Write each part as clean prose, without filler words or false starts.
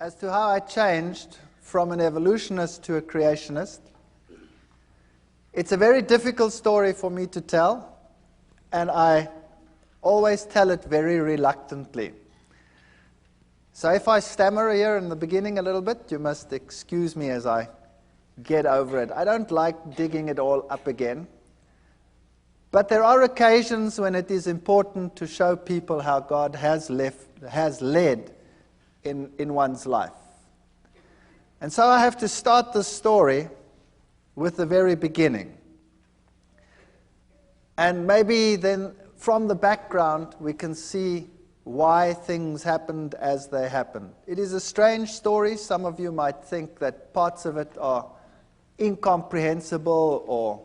As to how I changed from an evolutionist to a creationist, it's a very difficult story for me to tell, and I always tell it very reluctantly. So if I stammer here in the beginning a little bit, you must excuse me as I get over it. I don't like digging it all up again. But there are occasions when it is important to show people how God has led in one's life. And so I have to start the story with the very beginning. And maybe then from the background we can see why things happened as they happened. It is a strange story. Some of you might think that parts of it are incomprehensible or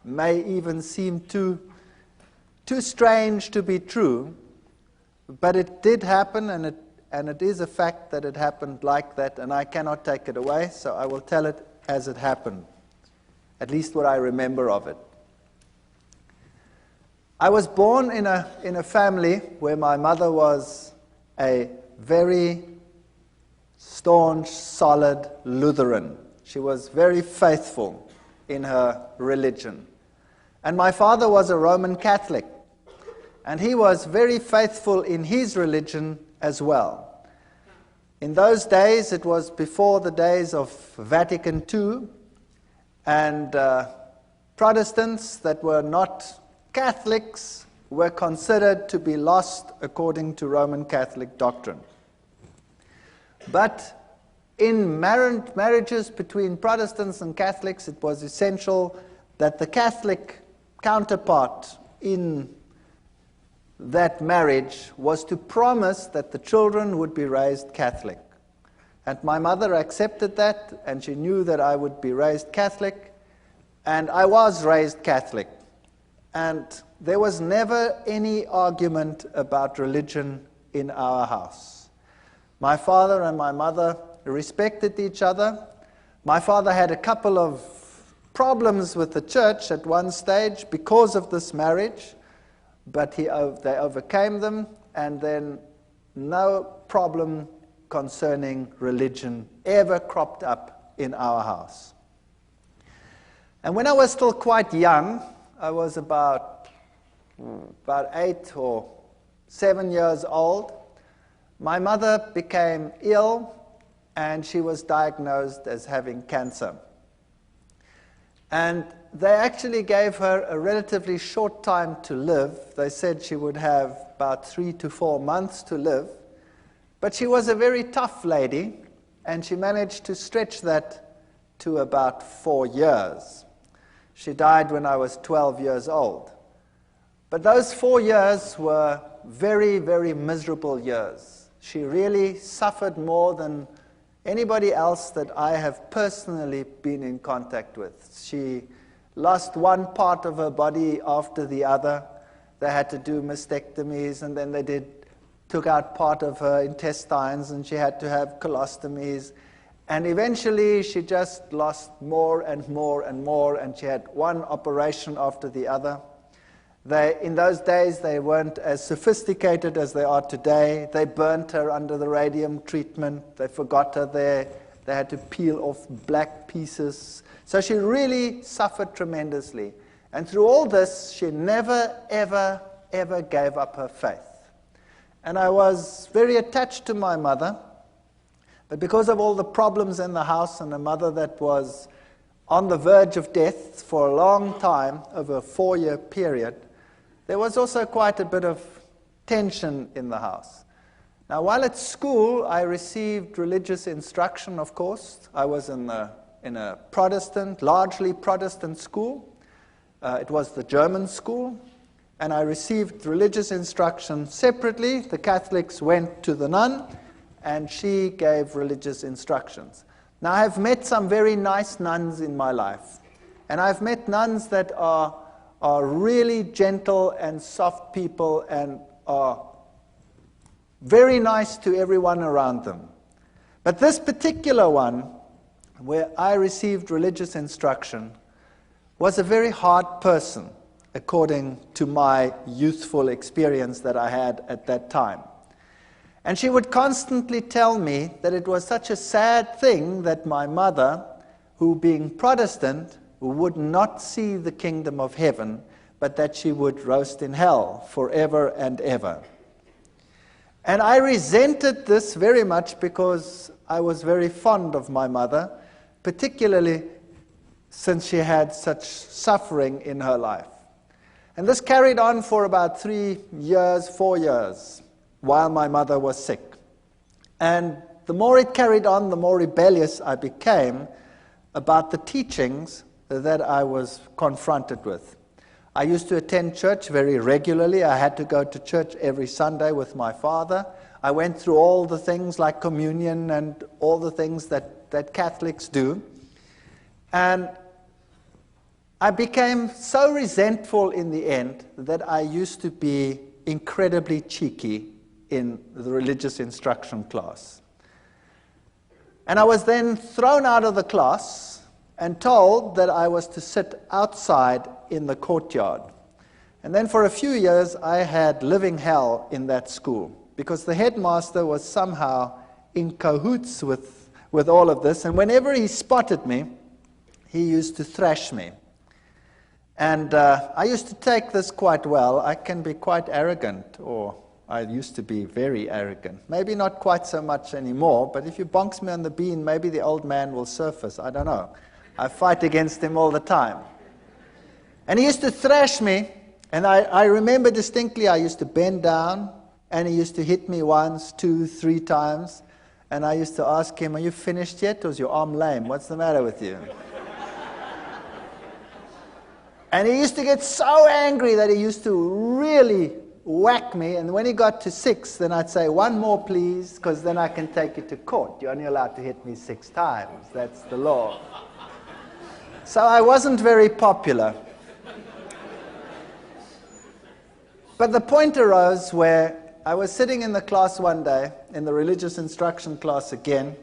may even seem too strange to be true. But it did happen, and it is a fact that it happened like that, and I cannot take it away, so I will tell it as it happened, at least what I remember of it. I was born in a family where my mother was a very staunch, solid Lutheran. She was very faithful in her religion. And my father was a Roman Catholic, and he was very faithful in his religion as well. In those days, it was before the days of Vatican II, and Protestants that were not Catholics were considered to be lost according to Roman Catholic doctrine. But in marriages between Protestants and Catholics, it was essential that the Catholic counterpart in that marriage was to promise that the children would be raised Catholic. And my mother accepted that, and she knew that I would be raised Catholic, and I was raised Catholic. And there was never any argument about religion in our house. My father and my mother respected each other. My father had a couple of problems with the church at one stage because of this marriage, but they overcame them, and then no problem concerning religion ever cropped up in our house. And when I was still quite young, I was about 8 or 7 years old, my mother became ill, and she was diagnosed as having cancer. And they actually gave her a relatively short time to live. They said she would have about 3 to 4 months to live. But she was a very tough lady, and she managed to stretch that to about 4 years. She died when I was 12 years old. But those 4 years were very, very miserable years. She really suffered more than anybody else that I have personally been in contact with. She lost one part of her body after the other. They had to do mastectomies, and then they took out part of her intestines, and she had to have colostomies. And eventually she just lost more and more and more, and she had one operation after the other. In those days, they weren't as sophisticated as they are today. They burnt her under the radium treatment. They forgot her there. They had to peel off black pieces. So she really suffered tremendously. And through all this, she never, ever, ever gave up her faith. And I was very attached to my mother. But because of all the problems in the house, and a mother that was on the verge of death for a long time, over a 4-year period, there was also quite a bit of tension in the house. Now, while at school, I received religious instruction, of course. I was in a Protestant, largely Protestant school. It was the German school. and I received religious instruction separately. The Catholics went to the nun, and she gave religious instructions. Now, I've met some very nice nuns in my life, and I've met nuns that are really gentle and soft people and are very nice to everyone around them. But this particular one, where I received religious instruction, was a very hard person, according to my youthful experience that I had at that time. And she would constantly tell me that it was such a sad thing that my mother, who being Protestant, would not see the kingdom of heaven, but that she would roast in hell forever and ever. And I resented this very much because I was very fond of my mother, particularly since she had such suffering in her life. And this carried on for about 4 years, while my mother was sick. And the more it carried on, the more rebellious I became about the teachings that I was confronted with. I used to attend church very regularly. I had to go to church every Sunday with my father. I went through all the things like communion and all the things that Catholics do. And I became so resentful in the end that I used to be incredibly cheeky in the religious instruction class. And I was then thrown out of the class and told that I was to sit outside in the courtyard. And then for a few years I had living hell in that school, because the headmaster was somehow in cahoots with all of this, and whenever he spotted me, he used to thrash me. And I used to take this quite well. I can be quite arrogant, or I used to be very arrogant. Maybe not quite so much anymore, but if you bonks me on the bean, maybe the old man will surface. I don't know. I fight against him all the time. And he used to thrash me, and I remember distinctly I used to bend down, and he used to hit me once, 2, 3 times, and I used to ask him, "Are you finished yet, or is your arm lame? What's the matter with you?" And he used to get so angry that he used to really whack me, and when he got to 6, then I'd say, "One more, please, because then I can take you to court. You're only allowed to hit me 6 times. That's the law." So I wasn't very popular. But the point arose where I was sitting in the class one day, in the religious instruction class again,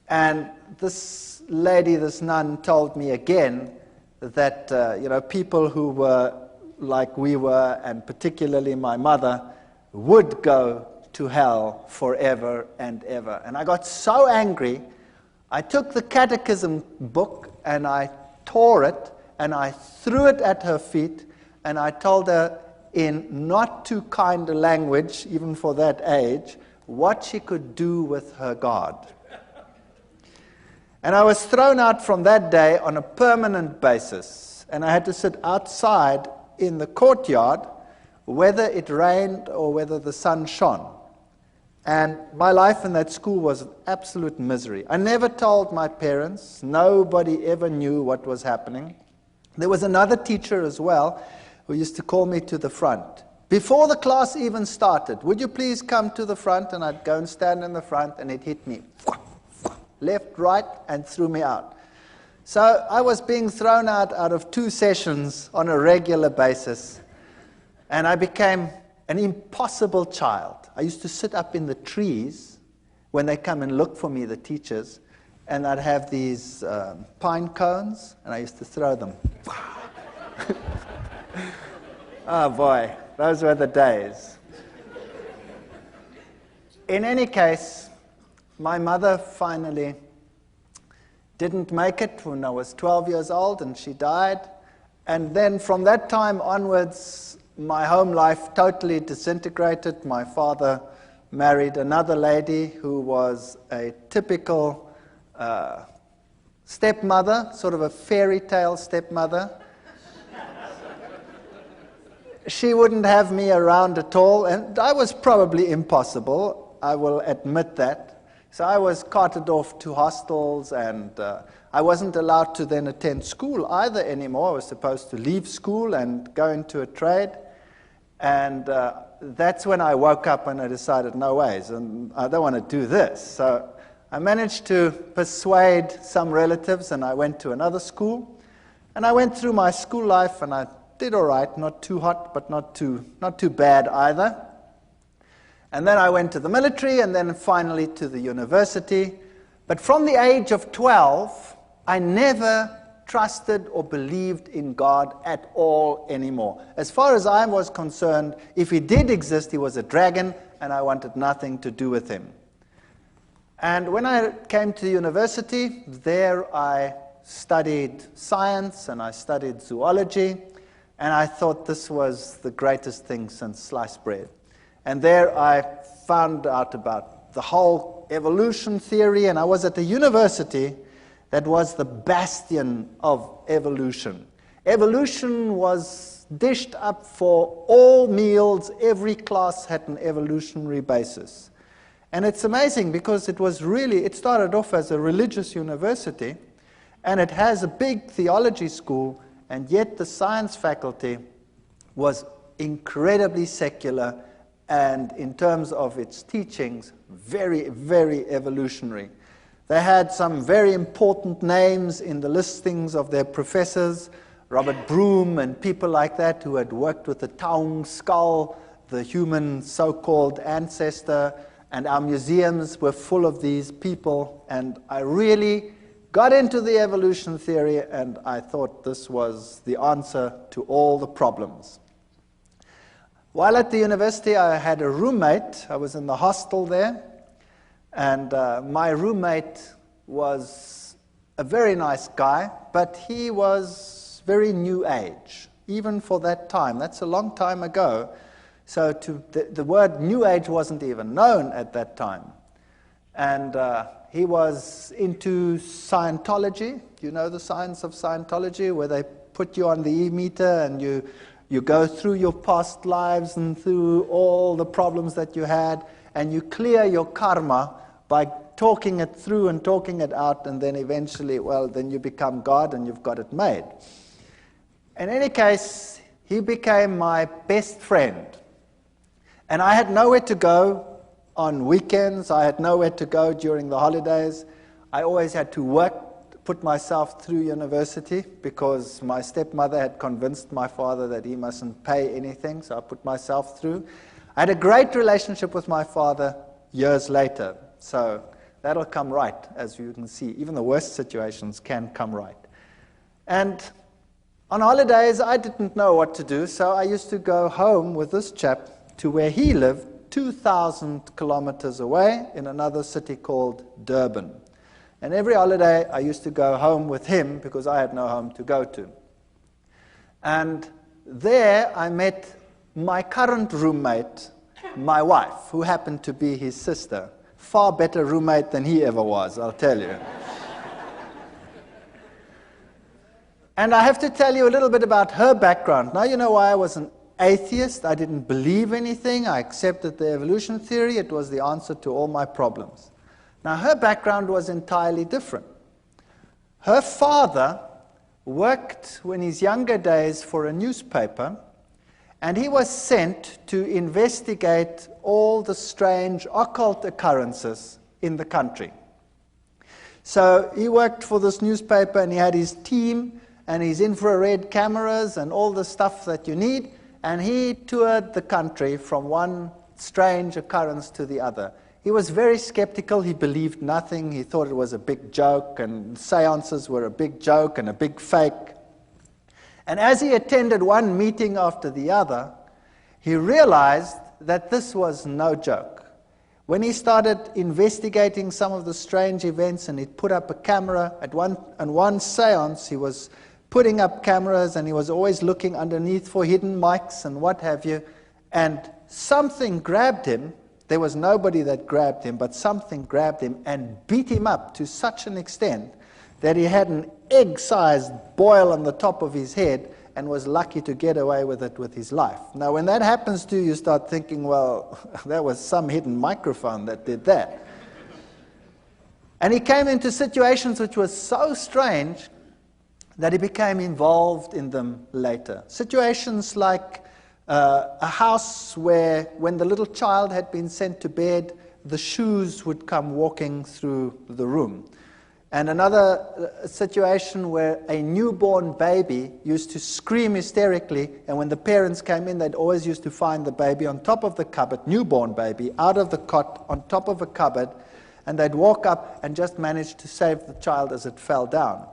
and this lady, this nun, told me again that people who were like we were, and particularly my mother, would go to hell forever and ever. And I got so angry, I took the catechism book and I tore it and I threw it at her feet, and I told her in not too kind a language, even for that age, what she could do with her God. And I was thrown out from that day on a permanent basis, and I had to sit outside in the courtyard, whether it rained or whether the sun shone. And my life in that school was an absolute misery. I never told my parents. Nobody ever knew what was happening. There was another teacher as well who used to call me to the front. Before the class even started, "Would you please come to the front?" And I'd go and stand in the front, and he'd hit me left, right, and threw me out. So I was being thrown out of 2 sessions on a regular basis, and I became an impossible child. I used to sit up in the trees when they come and look for me, the teachers, and I'd have these pine cones, and I used to throw them. Oh boy, those were the days. In any case, my mother finally didn't make it when I was 12 years old, and she died. And then from that time onwards, my home life totally disintegrated. My father married another lady who was a typical stepmother, sort of a fairy tale stepmother. She wouldn't have me around at all, and I was probably impossible, I will admit that. So I was carted off to hostels, and I wasn't allowed to then attend school either anymore. I was supposed to leave school and go into a trade. And that's when I woke up and I decided, no ways, and I don't want to do this. So I managed to persuade some relatives, and I went to another school. And I went through my school life, and I did all right, not too hot, but not too bad either. And then I went to the military, and then finally to the university. But from the age of 12, I never trusted or believed in God at all anymore. As far as I was concerned, if he did exist, he was a dragon, and I wanted nothing to do with him. And when I came to university, there I studied science, and I studied zoology, and I thought this was the greatest thing since sliced bread. And there I found out about the whole evolution theory, and I was at a university that was the bastion of evolution. Evolution was dished up for all meals. Every class had an evolutionary basis. And it's amazing because it started off as a religious university, and it has a big theology school, and yet the science faculty was incredibly secular, and in terms of its teachings, very, very evolutionary. They had some very important names in the listings of their professors, Robert Broom and people like that who had worked with the Taung skull, the human so-called ancestor, and our museums were full of these people. And I really got into the evolution theory, and I thought this was the answer to all the problems. While at the university, I had a roommate. I was in the hostel there. And my roommate was a very nice guy, but he was very new age, even for that time. That's a long time ago. So the word new age wasn't even known at that time. And he was into Scientology. You know the science of Scientology, where they put you on the e-meter and you go through your past lives and through all the problems that you had, and you clear your karma by talking it through and talking it out, and then eventually, well, then you become God and you've got it made. In any case, he became my best friend. And I had nowhere to go on weekends. I had nowhere to go during the holidays. I always had to work to put myself through university because my stepmother had convinced my father that he mustn't pay anything, so I put myself through. I had a great relationship with my father years later. So that'll come right, as you can see. Even the worst situations can come right. And on holidays, I didn't know what to do, so I used to go home with this chap to where he lived, 2,000 kilometers away in another city called Durban. And every holiday, I used to go home with him because I had no home to go to. And there, I met my current roommate, my wife, who happened to be his sister. Far better roommate than he ever was, I'll tell you. And I have to tell you a little bit about her background. Now you know why I was an atheist. I didn't believe anything. I accepted the evolution theory. It was the answer to all my problems. Now her background was entirely different. Her father worked in his younger days for a newspaper, and he was sent to investigate all the strange occult occurrences in the country. So he worked for this newspaper, and he had his team and his infrared cameras and all the stuff that you need, and he toured the country from one strange occurrence to the other. He was very skeptical. He believed nothing. He thought it was a big joke, and seances were a big joke and a big fake. And as he attended one meeting after the other, he realized that this was no joke. When he started investigating some of the strange events, and he'd put up a camera, on one seance he was putting up cameras, and he was always looking underneath for hidden mics and what have you, and something grabbed him. There was nobody that grabbed him, but something grabbed him and beat him up to such an extent that he had an egg-sized boil on the top of his head and was lucky to get away with it with his life. Now, when that happens to you, you start thinking, well, there was some hidden microphone that did that. And he came into situations which were so strange that he became involved in them later. Situations like a house where when the little child had been sent to bed, the shoes would come walking through the room. And another situation where a newborn baby used to scream hysterically, and when the parents came in, they'd always used to find the baby on top of the cupboard, newborn baby, out of the cot, on top of a cupboard, and they'd walk up and just manage to save the child as it fell down.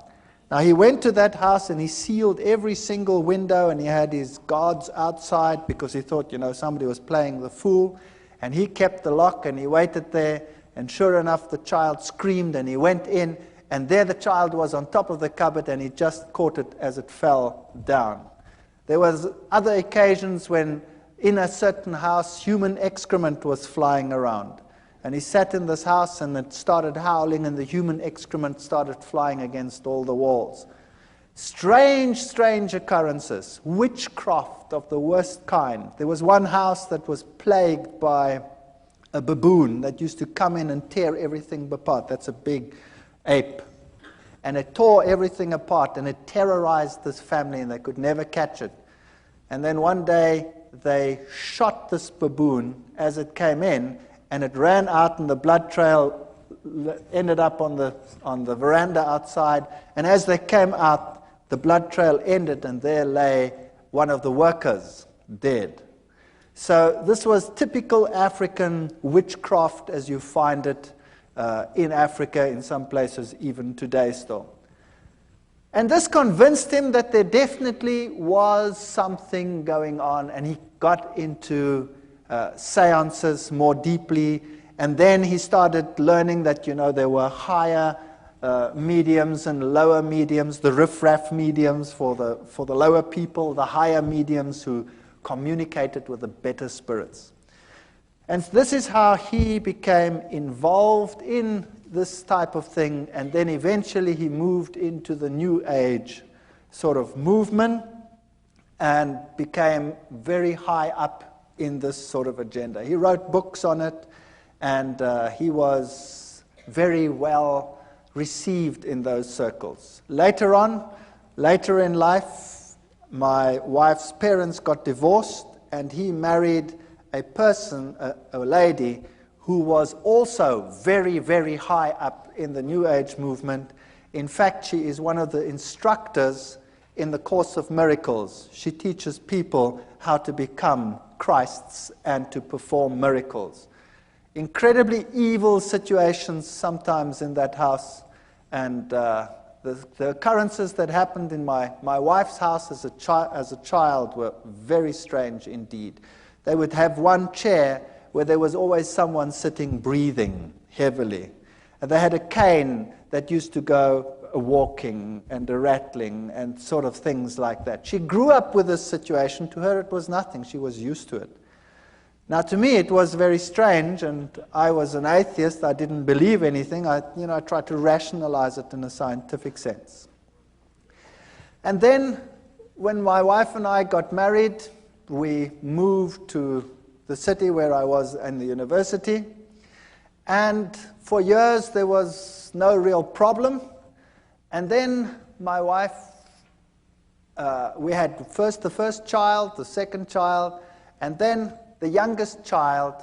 Now, he went to that house and he sealed every single window, and he had his guards outside because he thought, somebody was playing the fool. And he kept the lock and he waited there, and sure enough, the child screamed and he went in, and there the child was on top of the cupboard, and he just caught it as it fell down. There was other occasions when in a certain house human excrement was flying around. And he sat in this house and it started howling, and the human excrement started flying against all the walls. Strange, strange occurrences. Witchcraft of the worst kind. There was one house that was plagued by a baboon that used to come in and tear everything apart. That's a big ape. And it tore everything apart, and it terrorized this family, and they could never catch it. And then one day they shot this baboon as it came in, and it ran out, and the blood trail ended up on the veranda outside. And as they came out, the blood trail ended, and there lay one of the workers dead. So this was typical African witchcraft as you find it in Africa, in some places even today still. And this convinced him that there definitely was something going on, and he got into seances more deeply, and then he started learning that there were higher mediums and lower mediums, the riff-raff mediums for the lower people, the higher mediums who communicated with the better spirits. And this is how he became involved in this type of thing, and then eventually he moved into the New Age sort of movement and became very high up in this sort of agenda. He wrote books on it, and he was very well received in those circles. Later in life, my wife's parents got divorced, and he married a lady who was also very, very high up in the New Age movement. In fact, she is one of the instructors in the Course of Miracles. She teaches people how to become Christs and to perform miracles. Incredibly evil situations sometimes in that house, and the occurrences that happened in my wife's house as a child were very strange indeed. They would have one chair where there was always someone sitting breathing heavily. And they had a cane that used to go walking and a rattling and sort of things like that. She grew up with this situation. To her it was nothing. She was used to it. Now to me it was very strange, and I was an atheist. I didn't believe anything. I tried to rationalize it in a scientific sense. And then when my wife and I got married, we moved to the city where I was in the university, and for years there was no real problem. And then my wife, we had the first child, the second child, and then the youngest child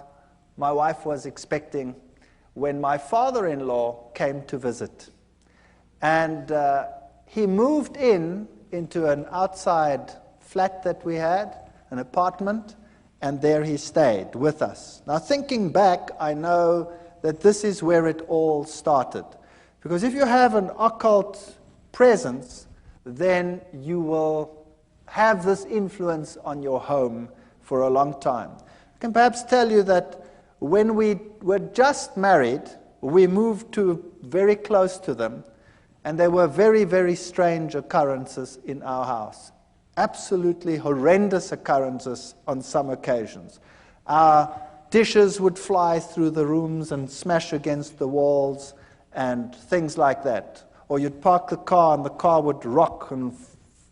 my wife was expecting when my father-in-law came to visit. And he moved into an outside flat that we had, an apartment, and there he stayed with us. Now thinking back, I know that this is where it all started. Because if you have an occult presence, then you will have this influence on your home for a long time. I can perhaps tell you that when we were just married, we moved very close to them, and there were very, very strange occurrences in our house. Absolutely horrendous occurrences on some occasions. Our dishes would fly through the rooms and smash against the walls and things like that. Or you'd park the car and the car would rock and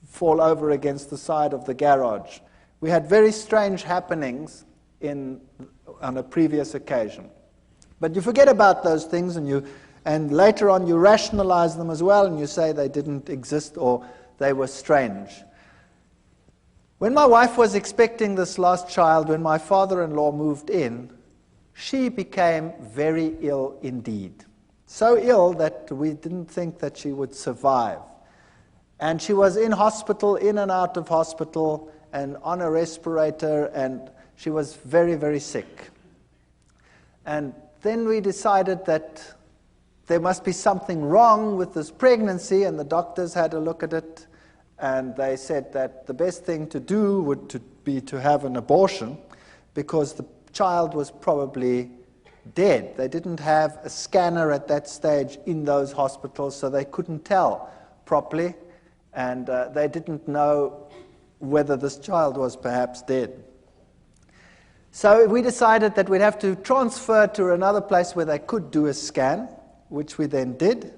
fall over against the side of the garage. We had very strange happenings on a previous occasion. But you forget about those things, and later on you rationalize them as well, and you say they didn't exist or they were strange. When my wife was expecting this last child, when my father-in-law moved in, she became very ill indeed. So ill that we didn't think that she would survive. And she was in hospital, in and out of hospital, and on a respirator, and she was very, very sick. And then we decided that there must be something wrong with this pregnancy, and the doctors had a look at it, and they said that the best thing to do would be to have an abortion, because the child was probably dead. They didn't have a scanner at that stage in those hospitals, so they couldn't tell properly, and they didn't know whether this child was perhaps dead. So we decided that we'd have to transfer to another place where they could do a scan, which we then did.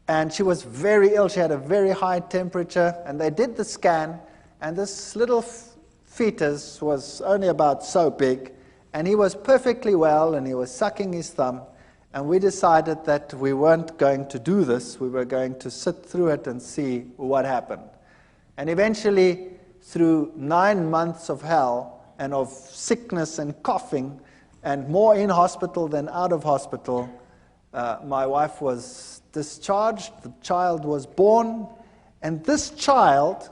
And she was very ill. She had a very high temperature, and they did the scan, and this little fetus was only about so big, and he was perfectly well, and he was sucking his thumb, and we decided that we weren't going to do this. We were going to sit through it and see what happened. And eventually, through 9 months of hell and of sickness and coughing, and more in hospital than out of hospital, my wife was discharged, the child was born, and this child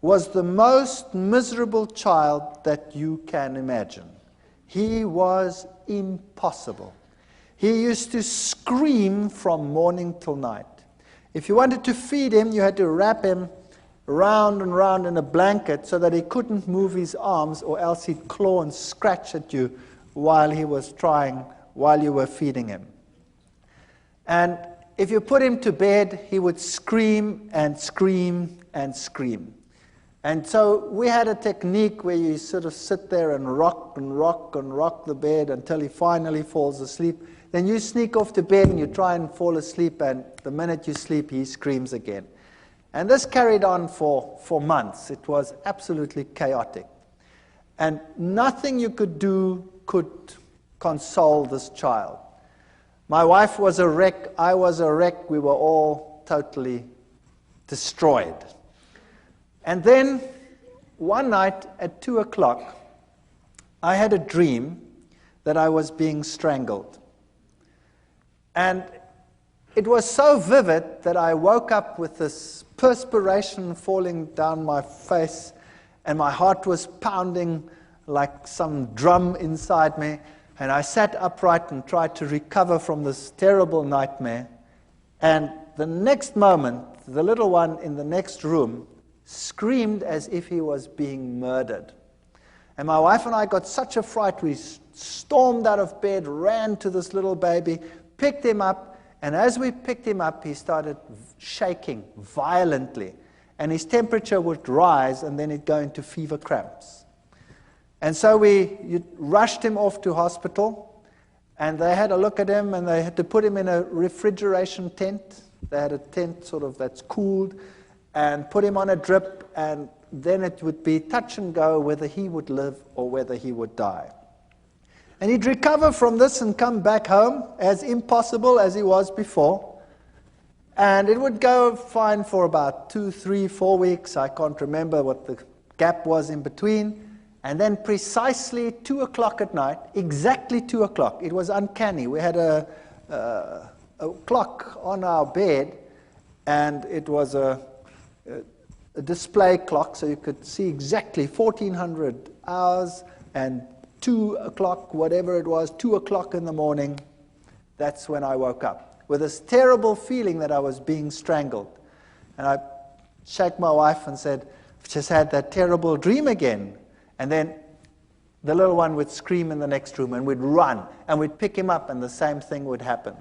was the most miserable child that you can imagine. He was impossible. He used to scream from morning till night. If you wanted to feed him, you had to wrap him round and round in a blanket so that he couldn't move his arms, or else he'd claw and scratch at you while you were feeding him. And if you put him to bed, he would scream and scream and scream. And so we had a technique where you sort of sit there and rock and rock and rock the bed until he finally falls asleep. Then you sneak off to bed and you try and fall asleep, and the minute you sleep, he screams again. And this carried on for months. It was absolutely chaotic. And nothing you could do could console this child. My wife was a wreck, I was a wreck, we were all totally destroyed. And then, one night at 2 o'clock, I had a dream that I was being strangled. And it was so vivid that I woke up with this perspiration falling down my face, and my heart was pounding like some drum inside me. And I sat upright and tried to recover from this terrible nightmare. And the next moment, the little one in the next room screamed as if he was being murdered. And my wife and I got such a fright, we stormed out of bed, ran to this little baby, picked him up, and as we picked him up, he started shaking violently. And his temperature would rise, and then he'd go into fever cramps. And so we rushed him off to hospital, and they had a look at him, and they had to put him in a refrigeration tent. They had a tent sort of that's cooled, and put him on a drip, and then it would be touch and go whether he would live or whether he would die. And he'd recover from this and come back home as impossible as he was before. And it would go fine for about 2, 3, 4 weeks. I can't remember what the gap was in between. And then precisely 2 o'clock at night, exactly 2 o'clock, it was uncanny. We had a clock on our bed, and it was a display clock, so you could see exactly 1400 hours, and 2 o'clock, whatever it was, 2 o'clock in the morning, that's when I woke up, with this terrible feeling that I was being strangled. And I shook my wife and said, I've just had that terrible dream again. And then the little one would scream in the next room, and we'd run, and we'd pick him up, and the same thing would happen.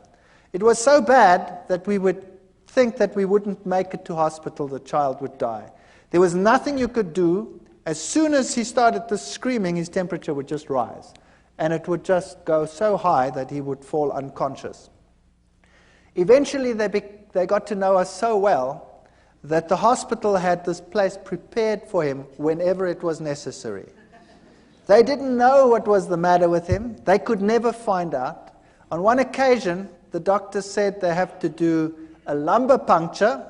It was so bad that we would think that we wouldn't make it to hospital, the child would die. There was nothing you could do. As soon as he started the screaming, his temperature would just rise, and it would just go so high that he would fall unconscious. Eventually, they got to know us so well that the hospital had this place prepared for him whenever it was necessary. They didn't know what was the matter with him. They could never find out. On one occasion, the doctor said they have to do a lumbar puncture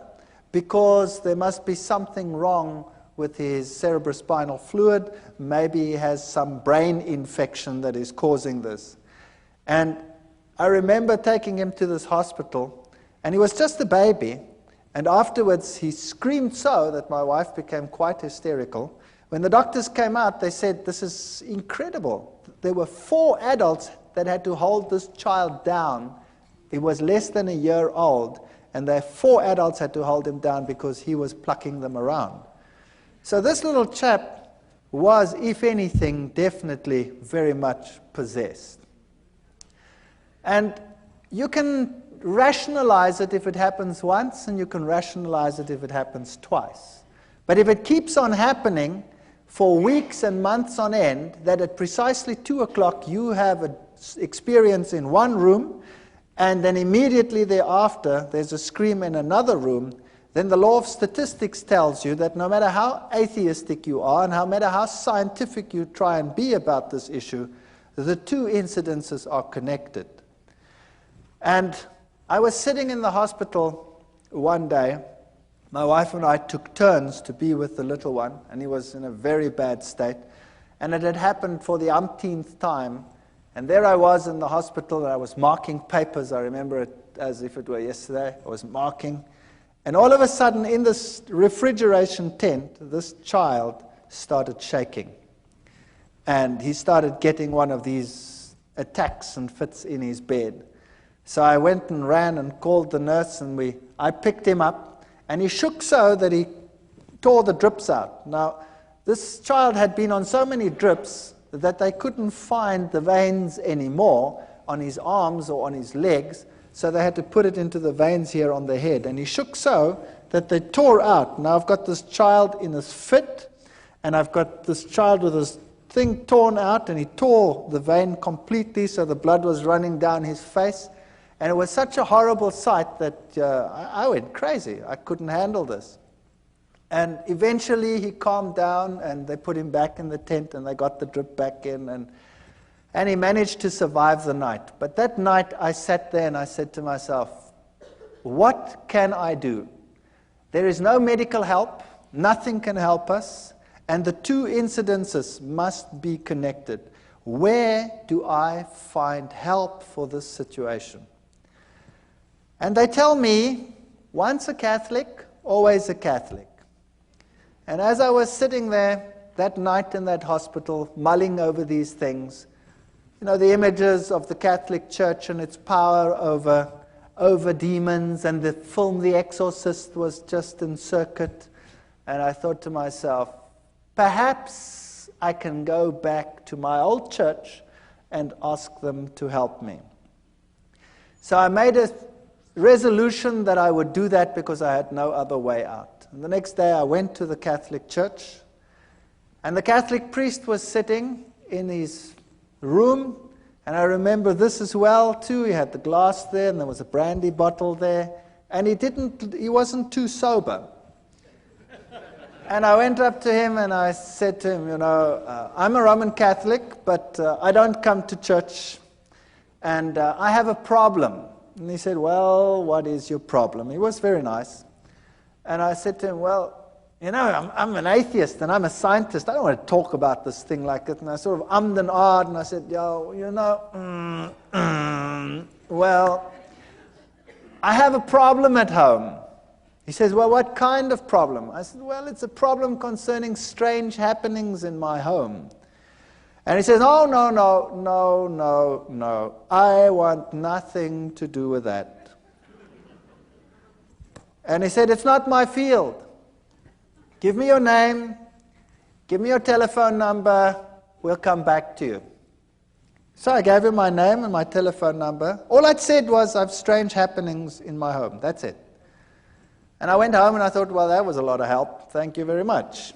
because there must be something wrong with his cerebrospinal fluid. Maybe he has some brain infection that is causing this. And I remember taking him to this hospital, and he was just a baby. And afterwards, he screamed so that my wife became quite hysterical. When the doctors came out, they said, "This is incredible." There were 4 adults that had to hold this child down. He was less than a year old, and the 4 adults had to hold him down because he was plucking them around. So this little chap was, if anything, definitely very much possessed. And you can rationalize it if it happens once, and you can rationalize it if it happens twice. But if it keeps on happening for weeks and months on end, that at precisely 2 o'clock you have an experience in one room, and then immediately thereafter there's a scream in another room, then the law of statistics tells you that no matter how atheistic you are and no matter how scientific you try and be about this issue, the 2 incidences are connected. And I was sitting in the hospital one day. My wife and I took turns to be with the little one, and he was in a very bad state. And it had happened for the umpteenth time. And there I was in the hospital, and I was marking papers. I remember it as if it were yesterday. I was marking. And all of a sudden, in this refrigeration tent, this child started shaking. And he started getting one of these attacks and fits in his bed. So I went and ran and called the nurse, and I picked him up, and he shook so that he tore the drips out. Now, this child had been on so many drips that they couldn't find the veins anymore on his arms or on his legs, so they had to put it into the veins here on the head. And he shook so that they tore out. Now I've got this child in this fit, and I've got this child with his thing torn out, and he tore the vein completely, so the blood was running down his face. And it was such a horrible sight that I went crazy. I couldn't handle this. And eventually he calmed down, and they put him back in the tent, and they got the drip back in, and he managed to survive the night. But that night I sat there and I said to myself, what can I do? There is no medical help. Nothing can help us. And the 2 incidences must be connected. Where do I find help for this situation? And they tell me, once a Catholic, always a Catholic. And as I was sitting there that night in that hospital, mulling over these things, the images of the Catholic Church and its power over demons, and the film The Exorcist was just in circuit. And I thought to myself, perhaps I can go back to my old church and ask them to help me. So I made a resolution that I would do that because I had no other way out. And the next day I went to the Catholic Church, and the Catholic priest was sitting in his room, and I remember this as well too. He had the glass there, and there was a brandy bottle there, and he wasn't too sober. And I went up to him and I said to him, I'm a Roman Catholic, but I don't come to church, and I have a problem. And he said, well, what is your problem? He was very nice. And I said to him, well, I'm an atheist and I'm a scientist. I don't want to talk about this thing like that. And I sort of ummed and ahed, and I said, well, I have a problem at home. He says, well, what kind of problem? I said, well, it's a problem concerning strange happenings in my home. And he says, oh, no, I want nothing to do with that. And he said, it's not my field. Give me your name, give me your telephone number, we'll come back to you. So I gave him my name and my telephone number. All I'd said was, I have strange happenings in my home. That's it. And I went home and I thought, well, that was a lot of help. Thank you very much.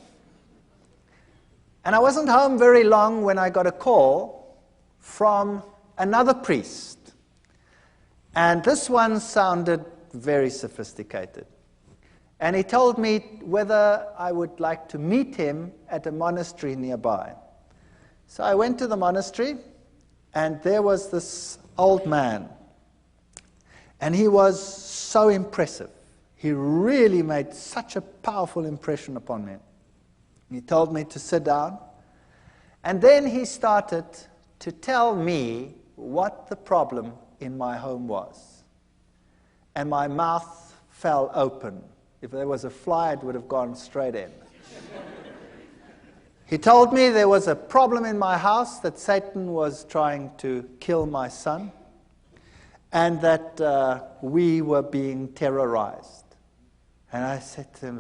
And I wasn't home very long when I got a call from another priest. And this one sounded very sophisticated. And he told me whether I would like to meet him at a monastery nearby. So I went to the monastery, and there was this old man. And he was so impressive. He really made such a powerful impression upon me. He told me to sit down. And then he started to tell me what the problem in my home was. And my mouth fell open. If there was a fly, it would have gone straight in. He told me there was a problem in my house, that Satan was trying to kill my son, and that we were being terrorized. And I said to him,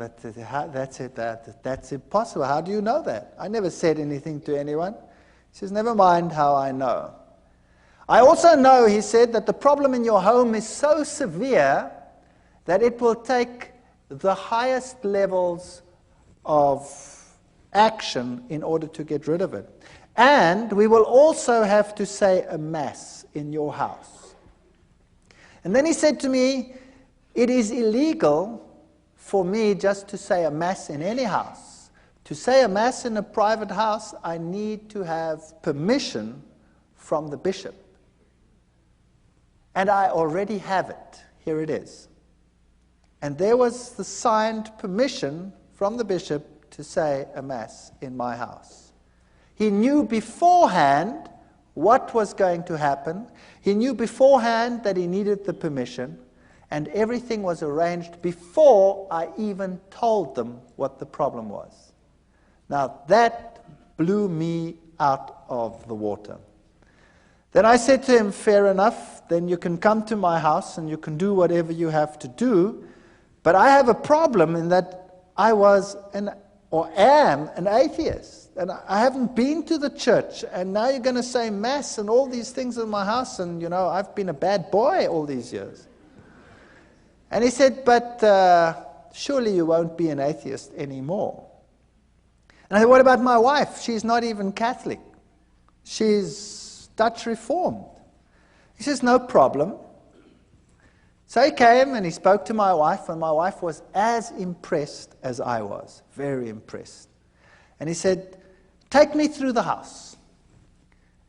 that's impossible. How do you know that? I never said anything to anyone. He says, never mind how I know. I also know, he said, that the problem in your home is so severe that it will take the highest levels of action in order to get rid of it. And we will also have to say a mass in your house. And then he said to me, it is illegal for me just to say a mass in any house. To say a mass in a private house, I need to have permission from the bishop. And I already have it. Here it is. And there was the signed permission from the bishop to say a mass in my house. He knew beforehand what was going to happen. He knew beforehand that he needed the permission, and everything was arranged before I even told them what the problem was. Now that blew me out of the water. Then I said to him, fair enough, then you can come to my house and you can do whatever you have to do, but I have a problem in that I was am an atheist, and I haven't been to the church, and now you're going to say mass and all these things in my house, and you know, I've been a bad boy all these years. And he said, but surely you won't be an atheist anymore. And I said, what about my wife? She's not even Catholic. She's Dutch Reformed. He says, no problem. So he came and he spoke to my wife, and my wife was as impressed as I was, very impressed. And he said, take me through the house.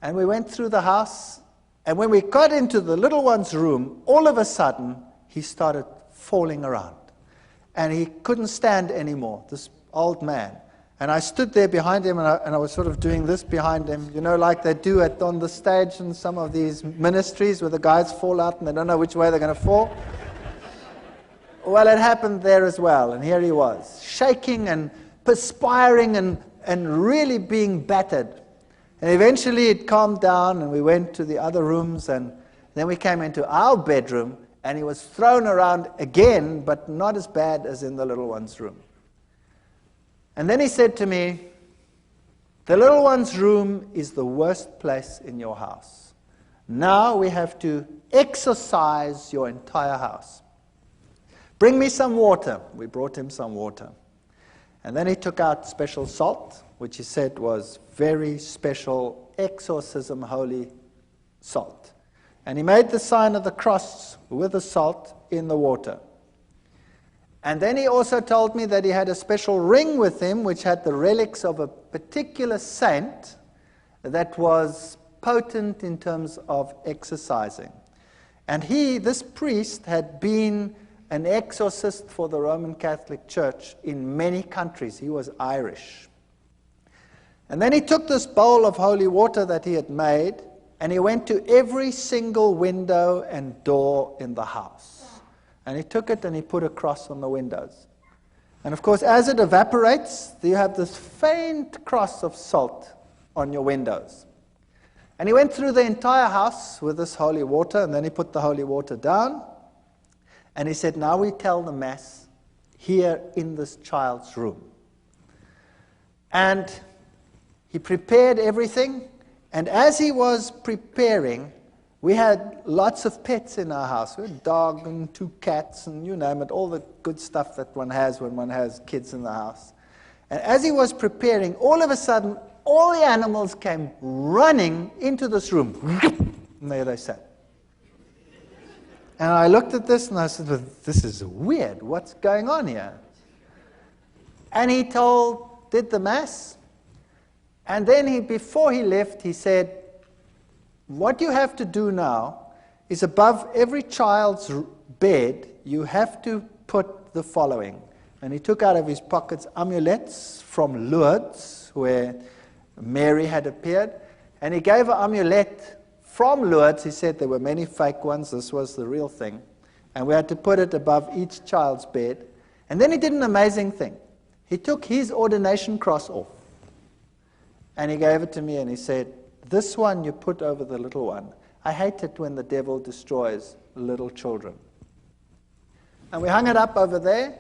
And we went through the house, and when we got into the little one's room, all of a sudden, he started falling around. And he couldn't stand anymore, this old man. And I stood there behind him, and I was sort of doing this behind him, you know, like they do on the stage in some of these ministries where the guys fall out and they don't know which way they're going to fall. Well, it happened there as well, and here he was, shaking and perspiring and really being battered. And eventually it calmed down, and we went to the other rooms, and then we came into our bedroom, and he was thrown around again, but not as bad as in the little one's room. And then he said to me, the little one's room is the worst place in your house. Now we have to exorcise your entire house. Bring me some water. We brought him some water. And then he took out special salt, which he said was very special exorcism holy salt. And he made the sign of the cross with the salt in the water. And then he also told me that he had a special ring with him which had the relics of a particular saint that was potent in terms of exorcising. And this priest, had been an exorcist for the Roman Catholic Church in many countries. He was Irish. And then he took this bowl of holy water that he had made, and he went to every single window and door in the house. And he took it and he put a cross on the windows. And of course, as it evaporates, you have this faint cross of salt on your windows. And he went through the entire house with this holy water, and then he put the holy water down. And he said, now we tell the Mass here in this child's room. And he prepared everything. And as he was preparing, we had lots of pets in our house. We had a dog and 2 cats and you name it, all the good stuff that one has when one has kids in the house. And as he was preparing, all of a sudden, all the animals came running into this room. And there they sat. And I looked at this and I said, well, this is weird. What's going on here? And he did the Mass. And then before he left, he said, what you have to do now is above every child's bed, you have to put the following. and he took out of his pockets amulets from Lourdes, where Mary had appeared, and he gave an amulet from Lourdes. He said there were many fake ones, this was the real thing, and we had to put it above each child's bed. And then he did an amazing thing. He took his ordination cross off, and he gave it to me, and he said, this one you put over the little one. I hate it when the devil destroys little children. And we hung it up over there,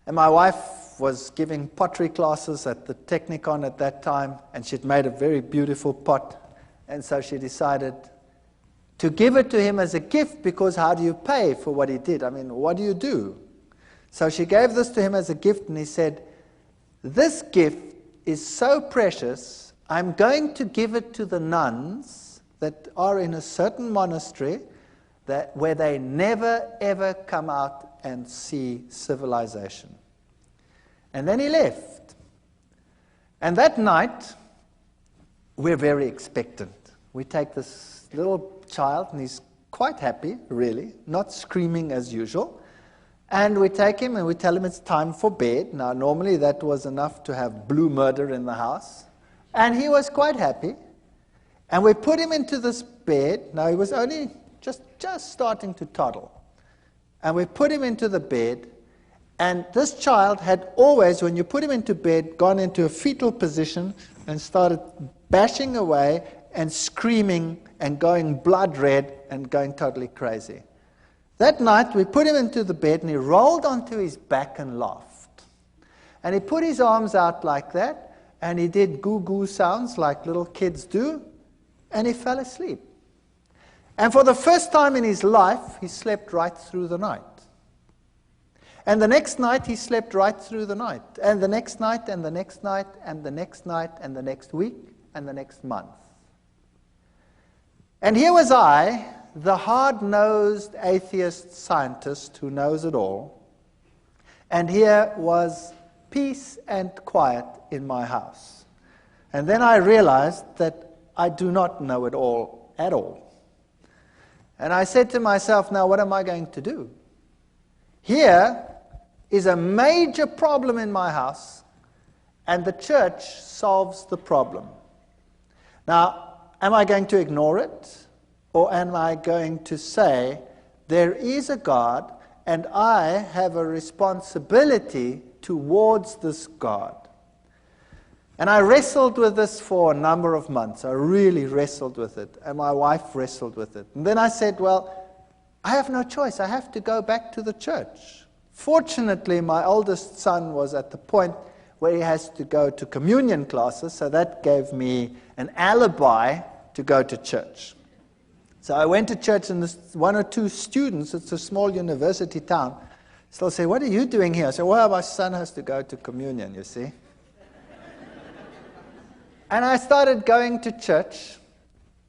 and my wife was giving pottery classes at the Technicon at that time, and she'd made a very beautiful pot, and so she decided to give it to him as a gift, because how do you pay for what he did? I mean, what do you do? So she gave this to him as a gift, and he said, this gift is so precious, I'm going to give it to the nuns that are in a certain monastery where they never ever come out and see civilization. And then he left. And that night, we're very expectant. We take this little child, and he's quite happy, really, not screaming as usual. And we take him and we tell him it's time for bed. Now, normally that was enough to have blue murder in the house. And he was quite happy. And we put him into this bed. Now, he was only just starting to toddle. And we put him into the bed. And this child had always, when you put him into bed, gone into a fetal position and started bashing away and screaming and going blood red and going totally crazy. That night, we put him into the bed, and he rolled onto his back and laughed. And he put his arms out like that, and he did goo-goo sounds like little kids do, and he fell asleep. And for the first time in his life, he slept right through the night. And the next night, he slept right through the night. And the next night, and the next night, and the next night, and the next week, and the next month. And here was I, the hard-nosed atheist scientist who knows it all, and here was peace and quiet in my house. And then I realized that I do not know it all at all. And I said to myself, now what am I going to do? Here is a major problem in my house, and the church solves the problem. Now, am I going to ignore it? Or am I going to say, there is a God, and I have a responsibility towards this God? And I wrestled with this for a number of months. I really wrestled with it, and my wife wrestled with it. And then I said, well, I have no choice. I have to go back to the church. Fortunately, my oldest son was at the point where he has to go to communion classes, so that gave me an alibi to go to church. So I went to church, and one or two students, it's a small university town, still say, what are you doing here? I said, well, my son has to go to communion, you see. And I started going to church,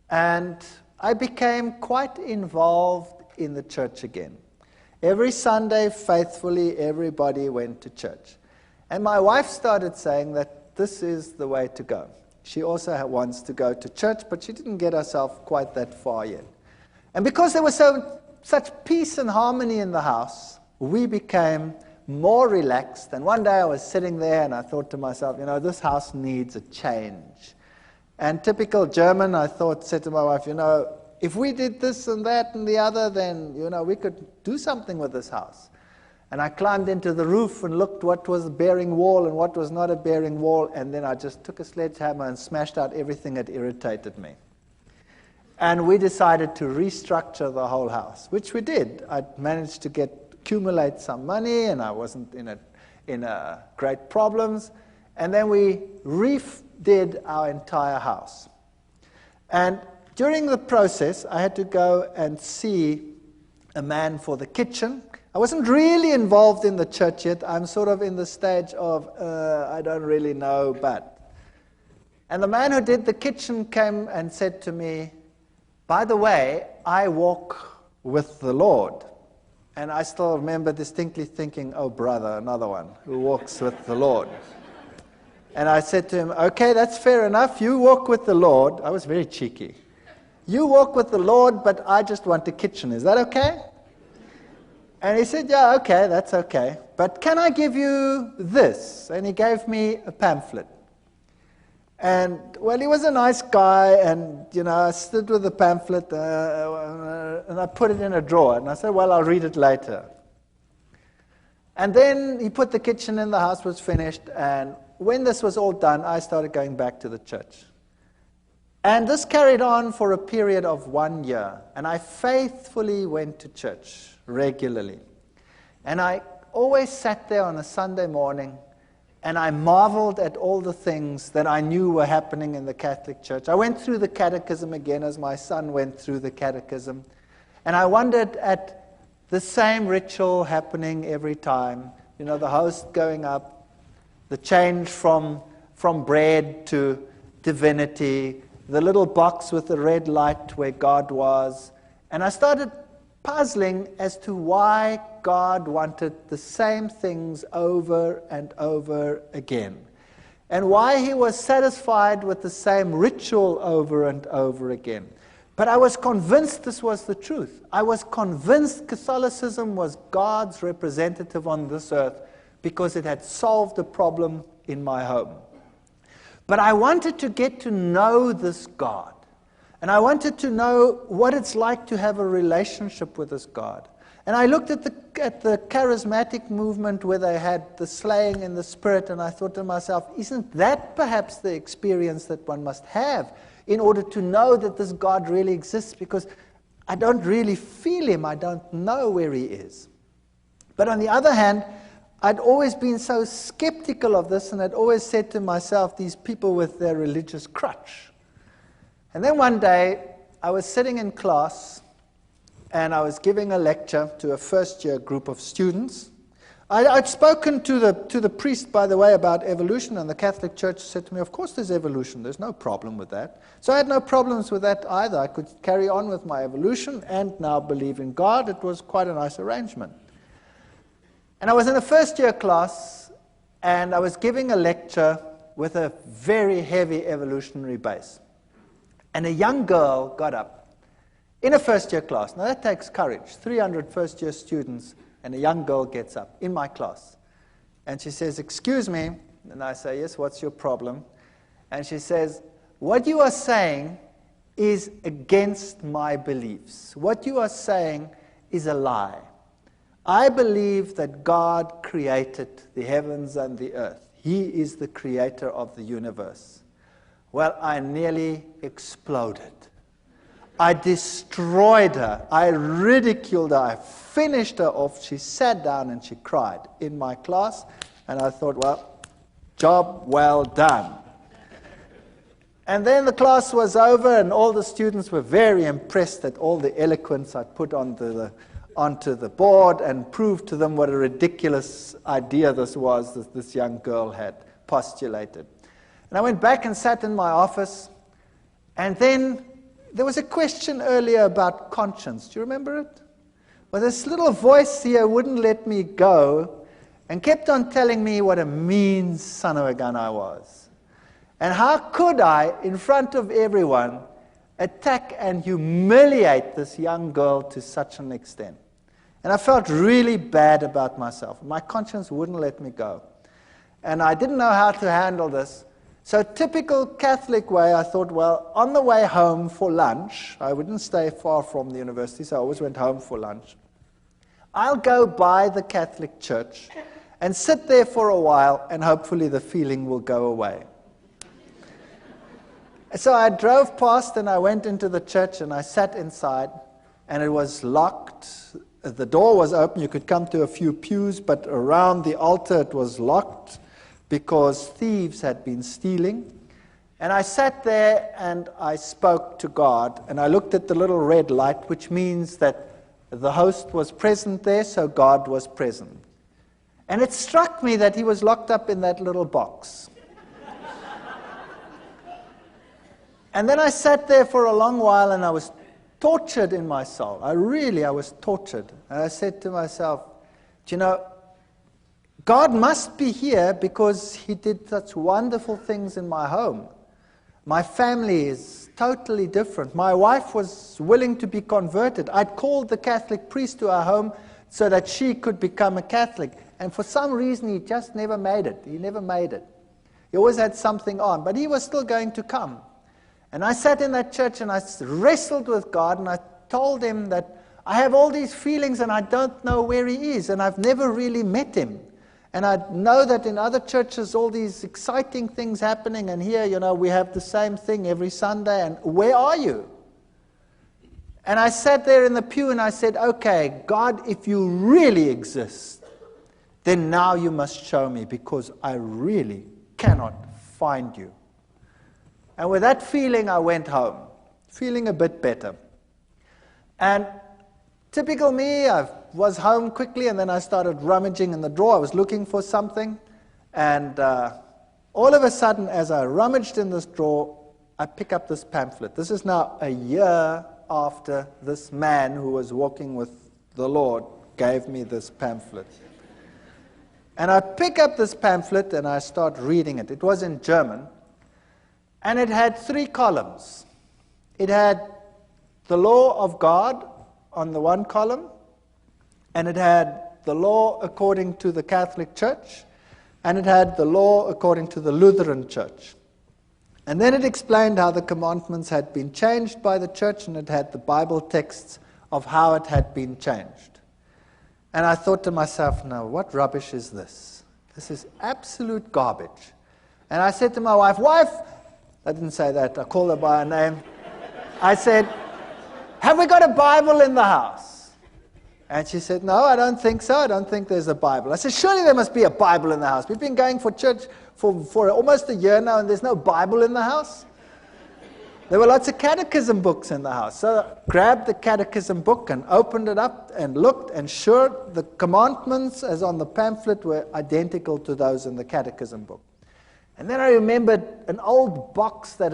and I became quite involved in the church again. Every Sunday, faithfully, everybody went to church. And my wife started saying that this is the way to go. She also wants to go to church, but she didn't get herself quite that far yet. And because there was such peace and harmony in the house, we became more relaxed. And one day I was sitting there, and I thought to myself, this house needs a change. And typical German, I said to my wife, if we did this and that and the other, then, we could do something with this house. And I climbed into the roof and looked what was a bearing wall and what was not a bearing wall, and then I just took a sledgehammer and smashed out everything that irritated me. And we decided to restructure the whole house, which we did. I managed to accumulate some money, and I wasn't in great problems. And then we redid our entire house. And during the process, I had to go and see a man for the kitchen. I wasn't really involved in the church yet. I'm sort of in the stage of, I don't really know, but. And the man who did the kitchen came and said to me, by the way, I walk with the Lord. And I still remember distinctly thinking, oh, brother, another one who walks with the Lord. And I said to him, okay, that's fair enough. You walk with the Lord. I was very cheeky. You walk with the Lord, but I just want a kitchen. Is that okay? And he said, yeah, okay, that's okay. But can I give you this? And he gave me a pamphlet. And, well, he was a nice guy, and, I stood with the pamphlet, and I put it in a drawer. And I said, well, I'll read it later. And then he put the kitchen in, the house was finished, and when this was all done, I started going back to the church. And this carried on for a period of 1 year, and I faithfully went to church regularly. And I always sat there on a Sunday morning, and I marveled at all the things that I knew were happening in the Catholic Church. I went through the catechism again as my son went through the catechism, and I wondered at the same ritual happening every time. The host going up, the change from bread to divinity, the little box with the red light where God was. And I started puzzling as to why God wanted the same things over and over again, and why he was satisfied with the same ritual over and over again. But I was convinced this was the truth. I was convinced Catholicism was God's representative on this earth because it had solved a problem in my home. But I wanted to get to know this God. And I wanted to know what it's like to have a relationship with this God. And I looked at the charismatic movement where they had the slaying in the spirit, and I thought to myself, isn't that perhaps the experience that one must have in order to know that this God really exists? Because I don't really feel him. I don't know where he is. But on the other hand, I'd always been so skeptical of this, and I'd always said to myself, these people with their religious crutch. And then one day, I was sitting in class, and I was giving a lecture to a first-year group of students. I'd spoken to the priest, by the way, about evolution, and the Catholic Church said to me, of course there's evolution, there's no problem with that. So I had no problems with that either. I could carry on with my evolution and now believe in God. It was quite a nice arrangement. And I was in a first-year class, and I was giving a lecture with a very heavy evolutionary base. And a young girl got up in a first-year class. Now that takes courage. 300 first-year students, and a young girl gets up in my class. And she says, excuse me. And I say, yes, what's your problem? And she says, what you are saying is against my beliefs. What you are saying is a lie. I believe that God created the heavens and the earth. He is the creator of the universe. Well, I nearly exploded. I destroyed her. I ridiculed her. I finished her off. She sat down and she cried in my class. And I thought, well, job well done. And then the class was over, and all the students were very impressed at all the eloquence I put onto the board, and proved to them what a ridiculous idea this was that this young girl had postulated. And I went back and sat in my office, and then there was a question earlier about conscience. Do you remember it? Well, this little voice here wouldn't let me go and kept on telling me what a mean son of a gun I was. And how could I, in front of everyone, attack and humiliate this young girl to such an extent? And I felt really bad about myself. My conscience wouldn't let me go. And I didn't know how to handle this. So typical Catholic way, I thought, well, on the way home for lunch, I wouldn't stay far from the university, so I always went home for lunch. I'll go by the Catholic Church and sit there for a while, and hopefully the feeling will go away. So I drove past, and I went into the church, and I sat inside, and it was locked. The door was open. You could come to a few pews, but around the altar it was locked because thieves had been stealing. And I sat there, and I spoke to God, and I looked at the little red light, which means that the host was present there, so God was present. And it struck me that he was locked up in that little box. And then I sat there for a long while, and I was tortured in my soul. I was tortured. And I said to myself, do you know, God must be here because he did such wonderful things in my home. My family is totally different. My wife was willing to be converted. I'd called the Catholic priest to our home so that she could become a Catholic. And for some reason, he just never made it. He never made it. He always had something on, but he was still going to come. And I sat in that church and I wrestled with God, and I told him that I have all these feelings and I don't know where he is, and I've never really met him. And I know that in other churches all these exciting things happening, and here, we have the same thing every Sunday, and where are you? And I sat there in the pew and I said, okay, God, if you really exist, then now you must show me, because I really cannot find you. And with that feeling, I went home, feeling a bit better. And typical me, I was home quickly, and then I started rummaging in the drawer. I was looking for something, and all of a sudden, as I rummaged in this drawer, I pick up this pamphlet. This is now a year after this man who was walking with the Lord gave me this pamphlet. And I pick up this pamphlet and I start reading it. It was in German, and it had 3 columns. It had the law of God on the one column, and it had the law according to the Catholic Church, and it had the law according to the Lutheran Church. And then it explained how the commandments had been changed by the church, and it had the Bible texts of how it had been changed. And I thought to myself, now, what rubbish is this? This is absolute garbage. And I said to my wife, I didn't say that, I called her by her name. I said, have we got a Bible in the house? And she said, no, I don't think so. I don't think there's a Bible. I said, surely there must be a Bible in the house. We've been going for church for almost a year now, and there's no Bible in the house. There were lots of catechism books in the house. So I grabbed the catechism book and opened it up and looked, and sure, the commandments as on the pamphlet were identical to those in the catechism book. And then I remembered an old box that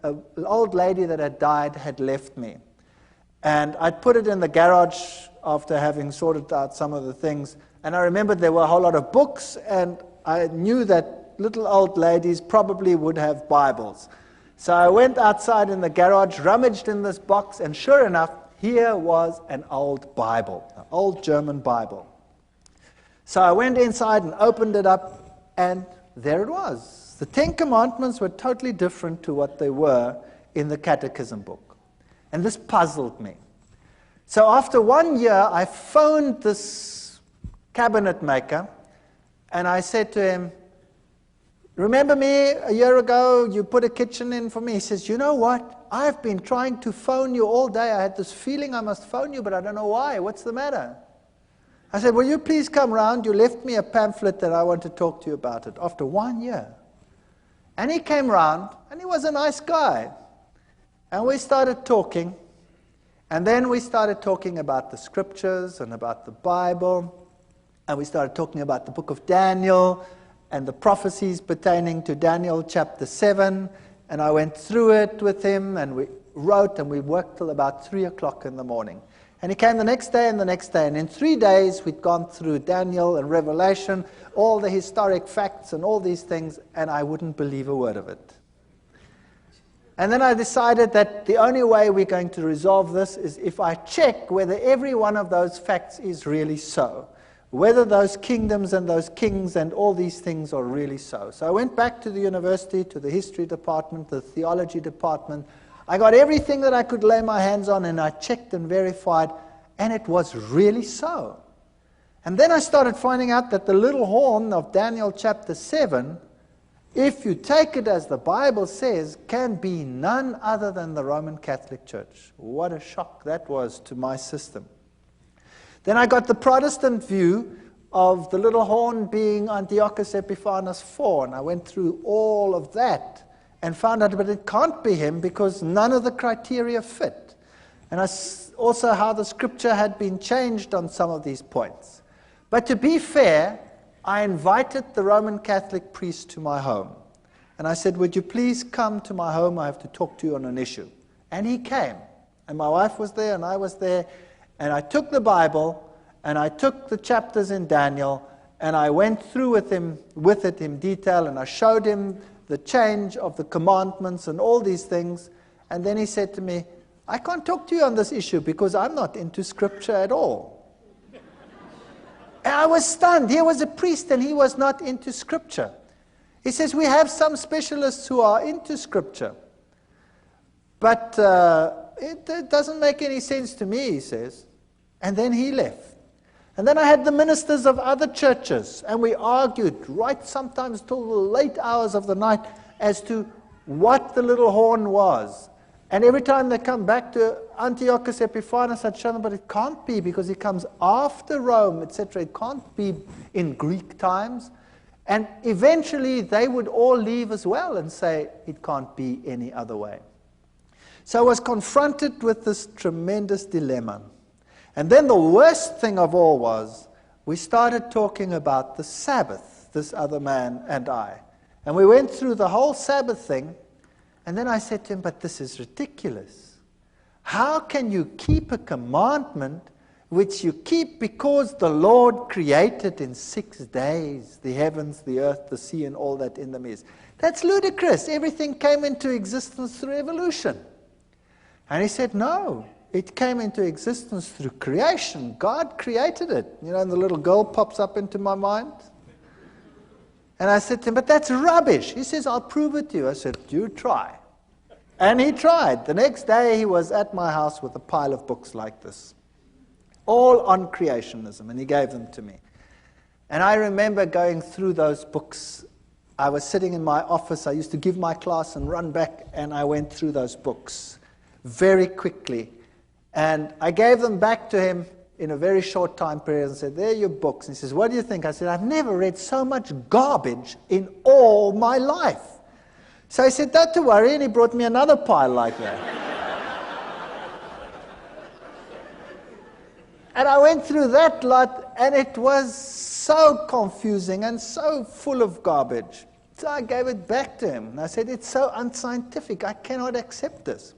an old lady that had died had left me. And I'd put it in the garage after having sorted out some of the things. And I remembered there were a whole lot of books, and I knew that little old ladies probably would have Bibles. So I went outside in the garage, rummaged in this box, and sure enough, here was an old Bible, an old German Bible. So I went inside and opened it up, and there it was. The 10 Commandments were totally different to what they were in the catechism book. And this puzzled me. So after 1 year, I phoned this cabinet maker, and I said to him, remember me a year ago, you put a kitchen in for me? He says, you know what? I've been trying to phone you all day. I had this feeling I must phone you, but I don't know why. What's the matter? I said, will you please come round? You left me a pamphlet that I want to talk to you about it after 1 year. And he came round, and he was a nice guy. And we started talking. And then we started talking about the scriptures and about the Bible. And we started talking about the book of Daniel and the prophecies pertaining to Daniel chapter 7, and I went through it with him, and we wrote, and we worked till about 3 o'clock in the morning. And he came the next day and the next day, and in 3 days we'd gone through Daniel and Revelation, all the historic facts and all these things, and I wouldn't believe a word of it. And then I decided that the only way we're going to resolve this is if I check whether every one of those facts is really so. Whether those kingdoms and those kings and all these things are really so. So I went back to the university, to the history department, the theology department. I got everything that I could lay my hands on, and I checked and verified, and it was really so. And then I started finding out that the little horn of Daniel chapter 7, if you take it as the Bible says, can be none other than the Roman Catholic Church. What a shock that was to my system. Then I got the Protestant view of the little horn being Antiochus Epiphanes IV, and I went through all of that and found out, but it can't be him because none of the criteria fit. And also how the scripture had been changed on some of these points. But to be fair, I invited the Roman Catholic priest to my home. And I said, would you please come to my home? I have to talk to you on an issue. And he came. And my wife was there, and I was there. And I took the Bible, and I took the chapters in Daniel, and I went through with it in detail, and I showed him the change of the commandments and all these things. And then he said to me, I can't talk to you on this issue because I'm not into scripture at all. And I was stunned. Here was a priest and he was not into Scripture. He says, we have some specialists who are into Scripture. But it doesn't make any sense to me, he says. And then he left. And then I had the ministers of other churches, and we argued right sometimes till the late hours of the night as to what the little horn was. And every time they come back to Antiochus Epiphanes, I'd show them, but it can't be because he comes after Rome, etc. It can't be in Greek times. And eventually they would all leave as well and say, it can't be any other way. So I was confronted with this tremendous dilemma. And then the worst thing of all was, we started talking about the Sabbath, this other man and I. And we went through the whole Sabbath thing, and then I said to him, but this is ridiculous. How can you keep a commandment which you keep because the Lord created in 6 days, the heavens, the earth, the sea, and all that in them is? That's ludicrous. Everything came into existence through evolution. And he said, no, it came into existence through creation. God created it. You know, and the little girl pops up into my mind. And I said to him, but that's rubbish. He says, I'll prove it to you. I said, you try. And he tried. The next day he was at my house with a pile of books like this, all on creationism, and he gave them to me. And I remember going through those books. I was sitting in my office. I used to give my class and run back, and I went through those books very quickly. And I gave them back to him in a very short time period and said, there are your books. And he says, what do you think? I said, I've never read so much garbage in all my life. So he said, don't worry, and he brought me another pile like that. And I went through that lot, and it was so confusing and so full of garbage. So I gave it back to him. And I said, it's so unscientific, I cannot accept this.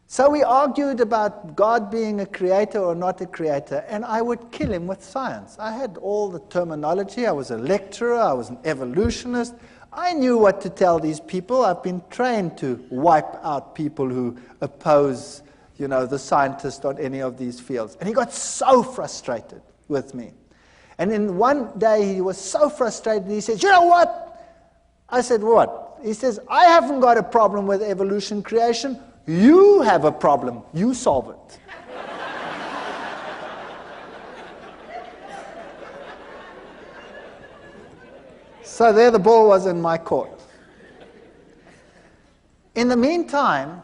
So we argued about God being a creator or not a creator, and I would kill him with science. I had all the terminology. I was a lecturer. I was an evolutionist. I knew what to tell these people. I've been trained to wipe out people who oppose, you know, the scientist on any of these fields. And he got so frustrated with me. And then one day he was so frustrated, he says, you know what? I said, what? He says, I haven't got a problem with evolution creation. You have a problem. You solve it. So there the ball was in my court. In the meantime,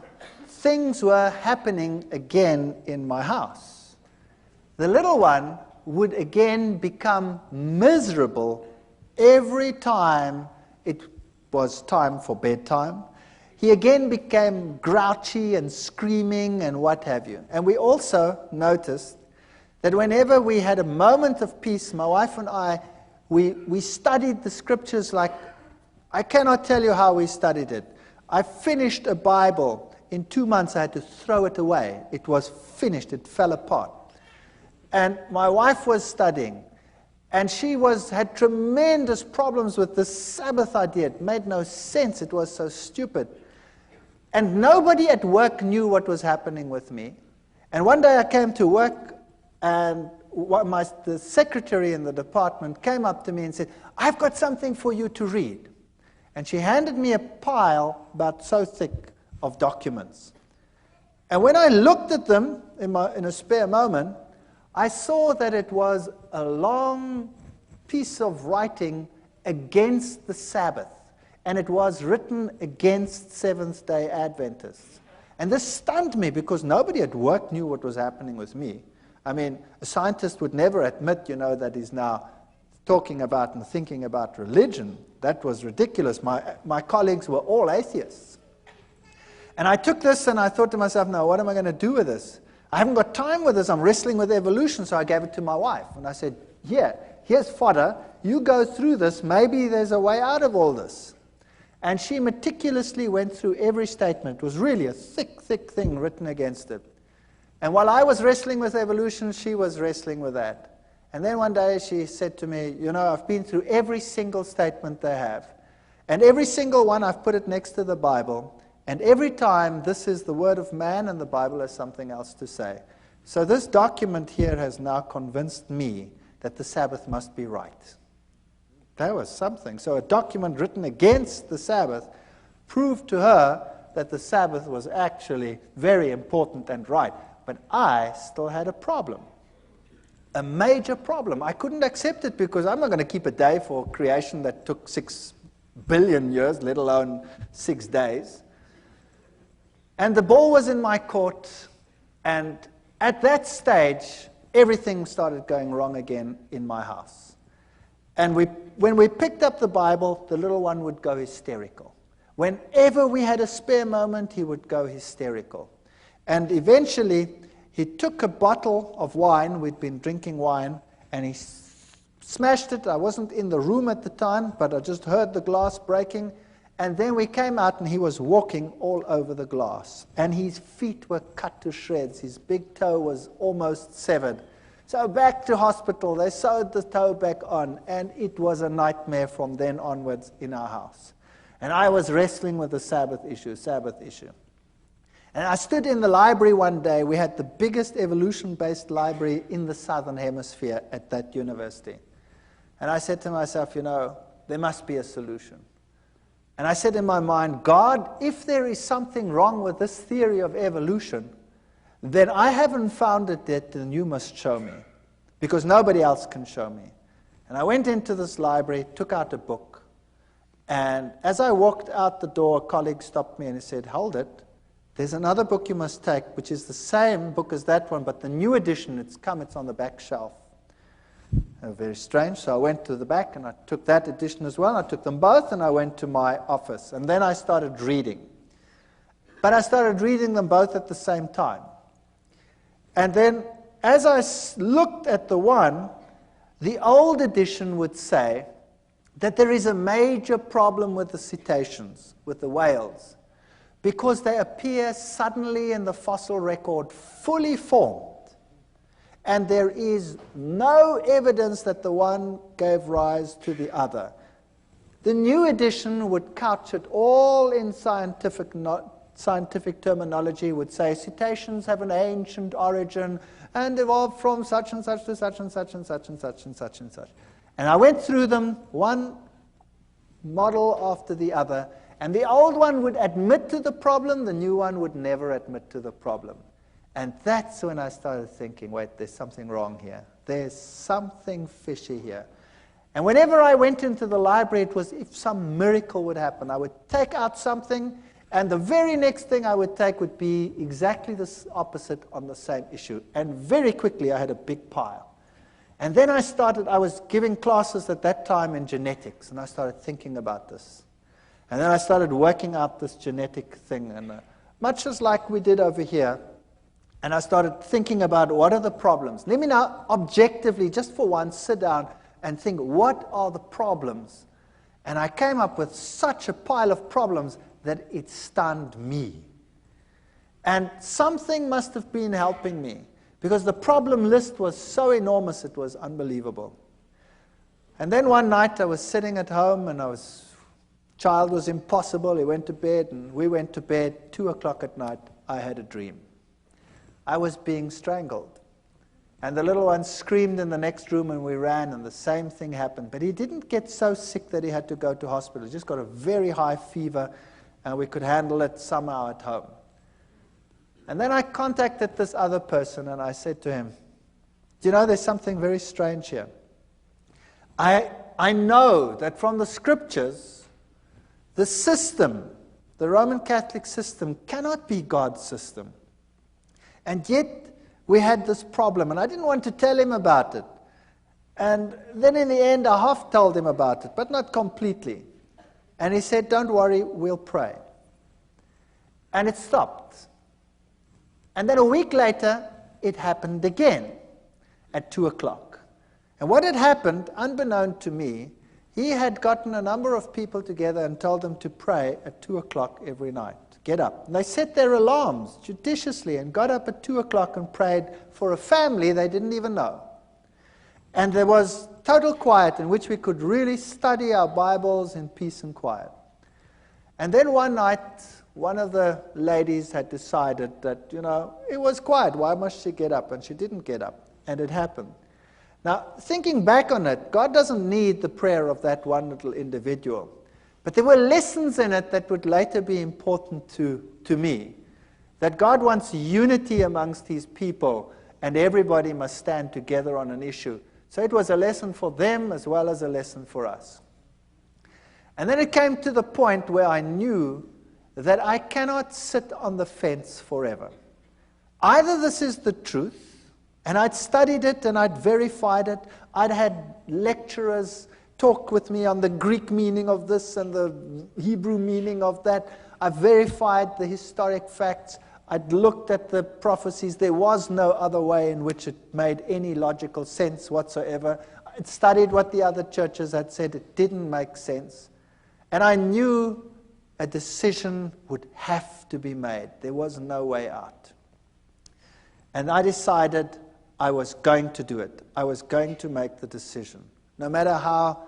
things were happening again in my house. The little one would again become miserable every time it was time for bedtime. He again became grouchy and screaming and what have you. And we also noticed that whenever we had a moment of peace, my wife and I, we studied the scriptures like, I cannot tell you how we studied it. I finished a Bible. In 2 months I had to throw it away. It was finished. It fell apart. And my wife was studying. And she had tremendous problems with the Sabbath idea. It made no sense. It was so stupid. And nobody at work knew what was happening with me. And one day I came to work, and the secretary in the department came up to me and said, I've got something for you to read. And she handed me a pile about so thick of documents. And when I looked at them in a spare moment, I saw that it was a long piece of writing against the Sabbath. And it was written against Seventh-day Adventists. And this stunned me because nobody at work knew what was happening with me. I mean, a scientist would never admit, you know, that he's now talking about and thinking about religion. That was ridiculous. My colleagues were all atheists. And I took this and I thought to myself, now, what am I going to do with this? I haven't got time with this. I'm wrestling with evolution, so I gave it to my wife. And I said, here's fodder. You go through this. Maybe there's a way out of all this. And she meticulously went through every statement. It was really a thick, thick thing written against it. And while I was wrestling with evolution, she was wrestling with that. And then one day she said to me, you know, I've been through every single statement they have. And every single one, I've put it next to the Bible. And every time, this is the word of man, and the Bible has something else to say. So this document here has now convinced me that the Sabbath must be right. That was something. So a document written against the Sabbath proved to her that the Sabbath was actually very important and right. But I still had a problem. A major problem. I couldn't accept it because I'm not going to keep a day for creation that took 6 billion years, let alone 6 days. And the ball was in my court, and at that stage, everything started going wrong again in my house. And when we picked up the Bible, the little one would go hysterical. Whenever we had a spare moment, he would go hysterical. And eventually, he took a bottle of wine, we'd been drinking wine, and he smashed it. I wasn't in the room at the time, but I just heard the glass breaking. And then we came out, and he was walking all over the glass. And his feet were cut to shreds. His big toe was almost severed. So back to hospital. They sewed the toe back on, and it was a nightmare from then onwards in our house. And I was wrestling with the Sabbath issue. And I stood in the library one day. We had the biggest evolution-based library in the Southern Hemisphere at that university. And I said to myself, there must be a solution. And I said in my mind, God, if there is something wrong with this theory of evolution, then I haven't found it yet, and you must show me, because nobody else can show me. And I went into this library, took out a book, and as I walked out the door, a colleague stopped me and he said, hold it. There's another book you must take, which is the same book as that one, but the new edition, it's on the back shelf. Very strange. So I went to the back and I took that edition as well. I took them both and I went to my office. And then I started reading. But I started reading them both at the same time. And then as I looked at the one, the old edition would say that there is a major problem with the cetaceans, with the whales, because they appear suddenly in the fossil record fully formed. And there is no evidence that the one gave rise to the other. The new edition would couch it all in scientific terminology, would say cetaceans have an ancient origin and evolved from such and such to such and such and such and such and such and such. And I went through them, one model after the other, and the old one would admit to the problem, the new one would never admit to the problem. And that's when I started thinking, wait, there's something wrong here. There's something fishy here. And whenever I went into the library, it was if some miracle would happen. I would take out something, and the very next thing I would take would be exactly the opposite on the same issue. And very quickly, I had a big pile. And then I was giving classes at that time in genetics, and I started thinking about this. And then I started working out this genetic thing, and much as like we did over here. And I started thinking about what are the problems. Let me now objectively, just for once, sit down and think, what are the problems? And I came up with such a pile of problems that it stunned me. And something must have been helping me, because the problem list was so enormous, it was unbelievable. And then one night I was sitting at home, and child was impossible. He went to bed, and we went to bed. 2 o'clock at night, I had a dream. I was being strangled. And the little one screamed in the next room, and we ran, and the same thing happened. But he didn't get so sick that he had to go to hospital. He just got a very high fever, and we could handle it somehow at home. And then I contacted this other person, and I said to him, do you know, there's something very strange here. I know that from the scriptures, the system, the Roman Catholic system, cannot be God's system. And yet, we had this problem, and I didn't want to tell him about it. And then in the end, I half told him about it, but not completely. And he said, don't worry, we'll pray. And it stopped. And then a week later, it happened again at 2 o'clock. And what had happened, unbeknown to me, he had gotten a number of people together and told them to pray at 2 o'clock every night. Get up. And they set their alarms judiciously and got up at 2 o'clock and prayed for a family they didn't even know. And there was total quiet in which we could really study our Bibles in peace and quiet. And then one night, one of the ladies had decided that, it was quiet. Why must she get up? And she didn't get up. And it happened. Now, thinking back on it, God doesn't need the prayer of that one little individual. But there were lessons in it that would later be important to me. That God wants unity amongst His people, and everybody must stand together on an issue. So it was a lesson for them as well as a lesson for us. And then it came to the point where I knew that I cannot sit on the fence forever. Either this is the truth, and I'd studied it and I'd verified it. I'd had lecturers talk with me on the Greek meaning of this and the Hebrew meaning of that. I verified the historic facts. I'd looked at the prophecies. There was no other way in which it made any logical sense whatsoever. I'd studied what the other churches had said. It didn't make sense. And I knew a decision would have to be made. There was no way out. And I decided I was going to do it. I was going to make the decision. No matter how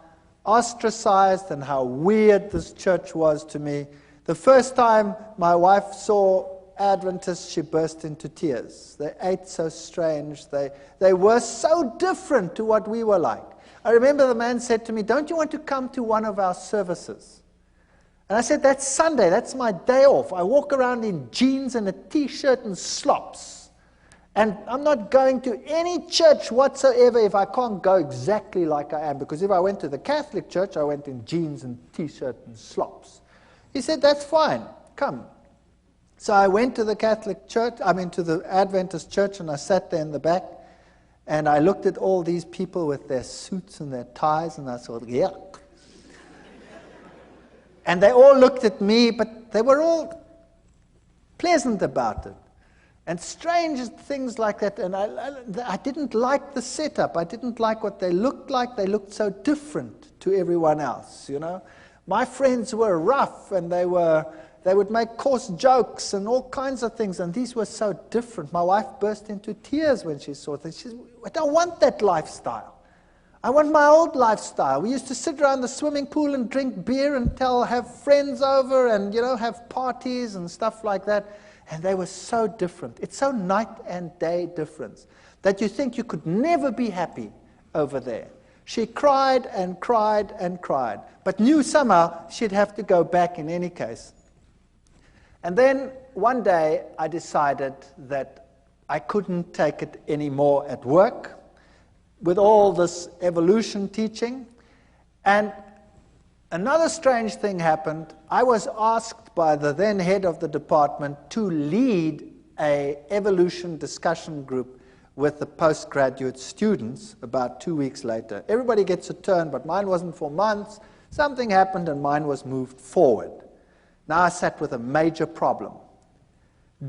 ostracized and how weird this church was to me, the first time my wife saw Adventists, she burst into tears. They ate so strange. They were so different to what we were like. I remember the man said to me, "Don't you want to come to one of our services?" And I said, "That's Sunday. That's my day off. I walk around in jeans and a T-shirt and slops. And I'm not going to any church whatsoever if I can't go exactly like I am. Because if I went to the Catholic church, I went in jeans and T-shirt and slops." He said, "That's fine. Come." So I went to the Catholic church, to the Adventist church, and I sat there in the back. And I looked at all these people with their suits and their ties, and I thought, yuck. And they all looked at me, but they were all pleasant about it. And strange things like that. And I didn't like the setup. I didn't like what they looked like. They looked so different to everyone else, you know. My friends were rough, and they would make coarse jokes and all kinds of things, and these were so different. My wife burst into tears when she saw this. She said, "I don't want that lifestyle. I want my old lifestyle. We used to sit around the swimming pool and drink beer and have friends over and, have parties and stuff like that." And they were so different. It's so night and day difference that you think you could never be happy over there. She cried and cried and cried, but knew somehow she'd have to go back in any case. And then one day I decided that I couldn't take it anymore at work with all this evolution teaching. And another strange thing happened. I was asked by the then head of the department to lead an evolution discussion group with the postgraduate students about 2 weeks later. Everybody gets a turn, but mine wasn't for months. Something happened and mine was moved forward. Now I sat with a major problem.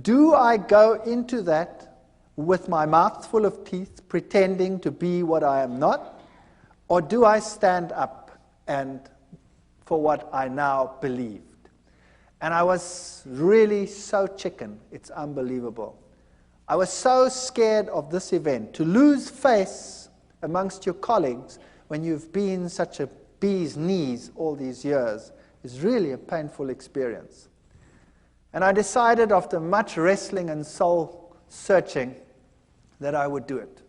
Do I go into that with my mouth full of teeth, pretending to be what I am not? Or do I stand up and for what I now believed? And I was really so chicken, it's unbelievable. I was so scared of this event. To lose face amongst your colleagues when you've been such a bee's knees all these years is really a painful experience. And I decided after much wrestling and soul searching that I would do it.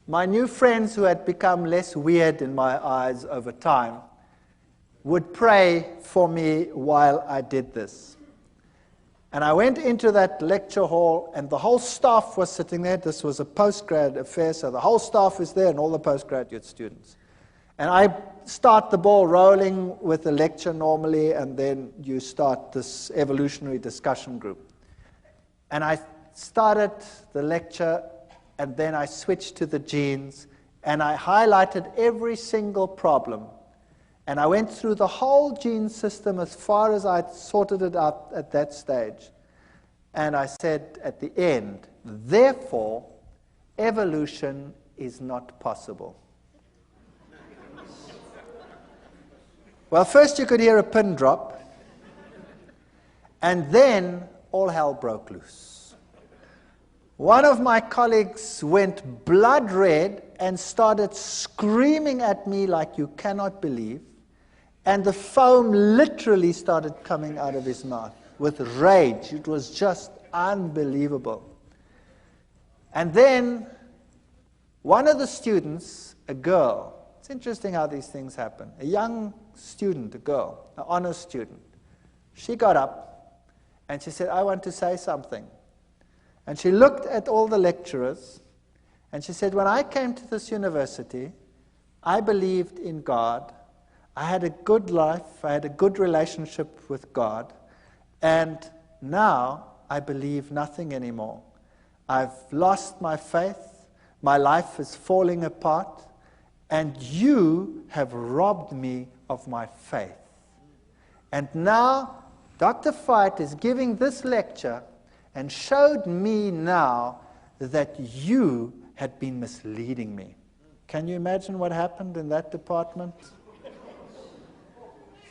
My new friends, who had become less weird in my eyes over time, would pray for me while I did this. And I went into that lecture hall, and the whole staff was sitting there. This was a postgrad affair, so the whole staff is there and all the postgraduate students. And I start the ball rolling with the lecture normally, and then you start this evolutionary discussion group. And I started the lecture, and then I switched to the genes, and I highlighted every single problem. And I went through the whole gene system as far as I'd sorted it out at that stage. And I said at the end, therefore, evolution is not possible. Well, first you could hear a pin drop, and then all hell broke loose. One of my colleagues went blood red and started screaming at me like you cannot believe. And the foam literally started coming out of his mouth with rage. It was just unbelievable. And then one of the students, a girl. It's interesting how these things happen. A young student, a girl, an honors student, she got up and she said, I want to say something. And she looked at all the lecturers and she said, when I came to this university, I believed in God. I had a good life. I had a good relationship with God. And now I believe nothing anymore. I've lost my faith. My life is falling apart. And you have robbed me of my faith. And now Dr. Veitha is giving this lecture and showed me now that you had been misleading me. Can you imagine what happened in that department?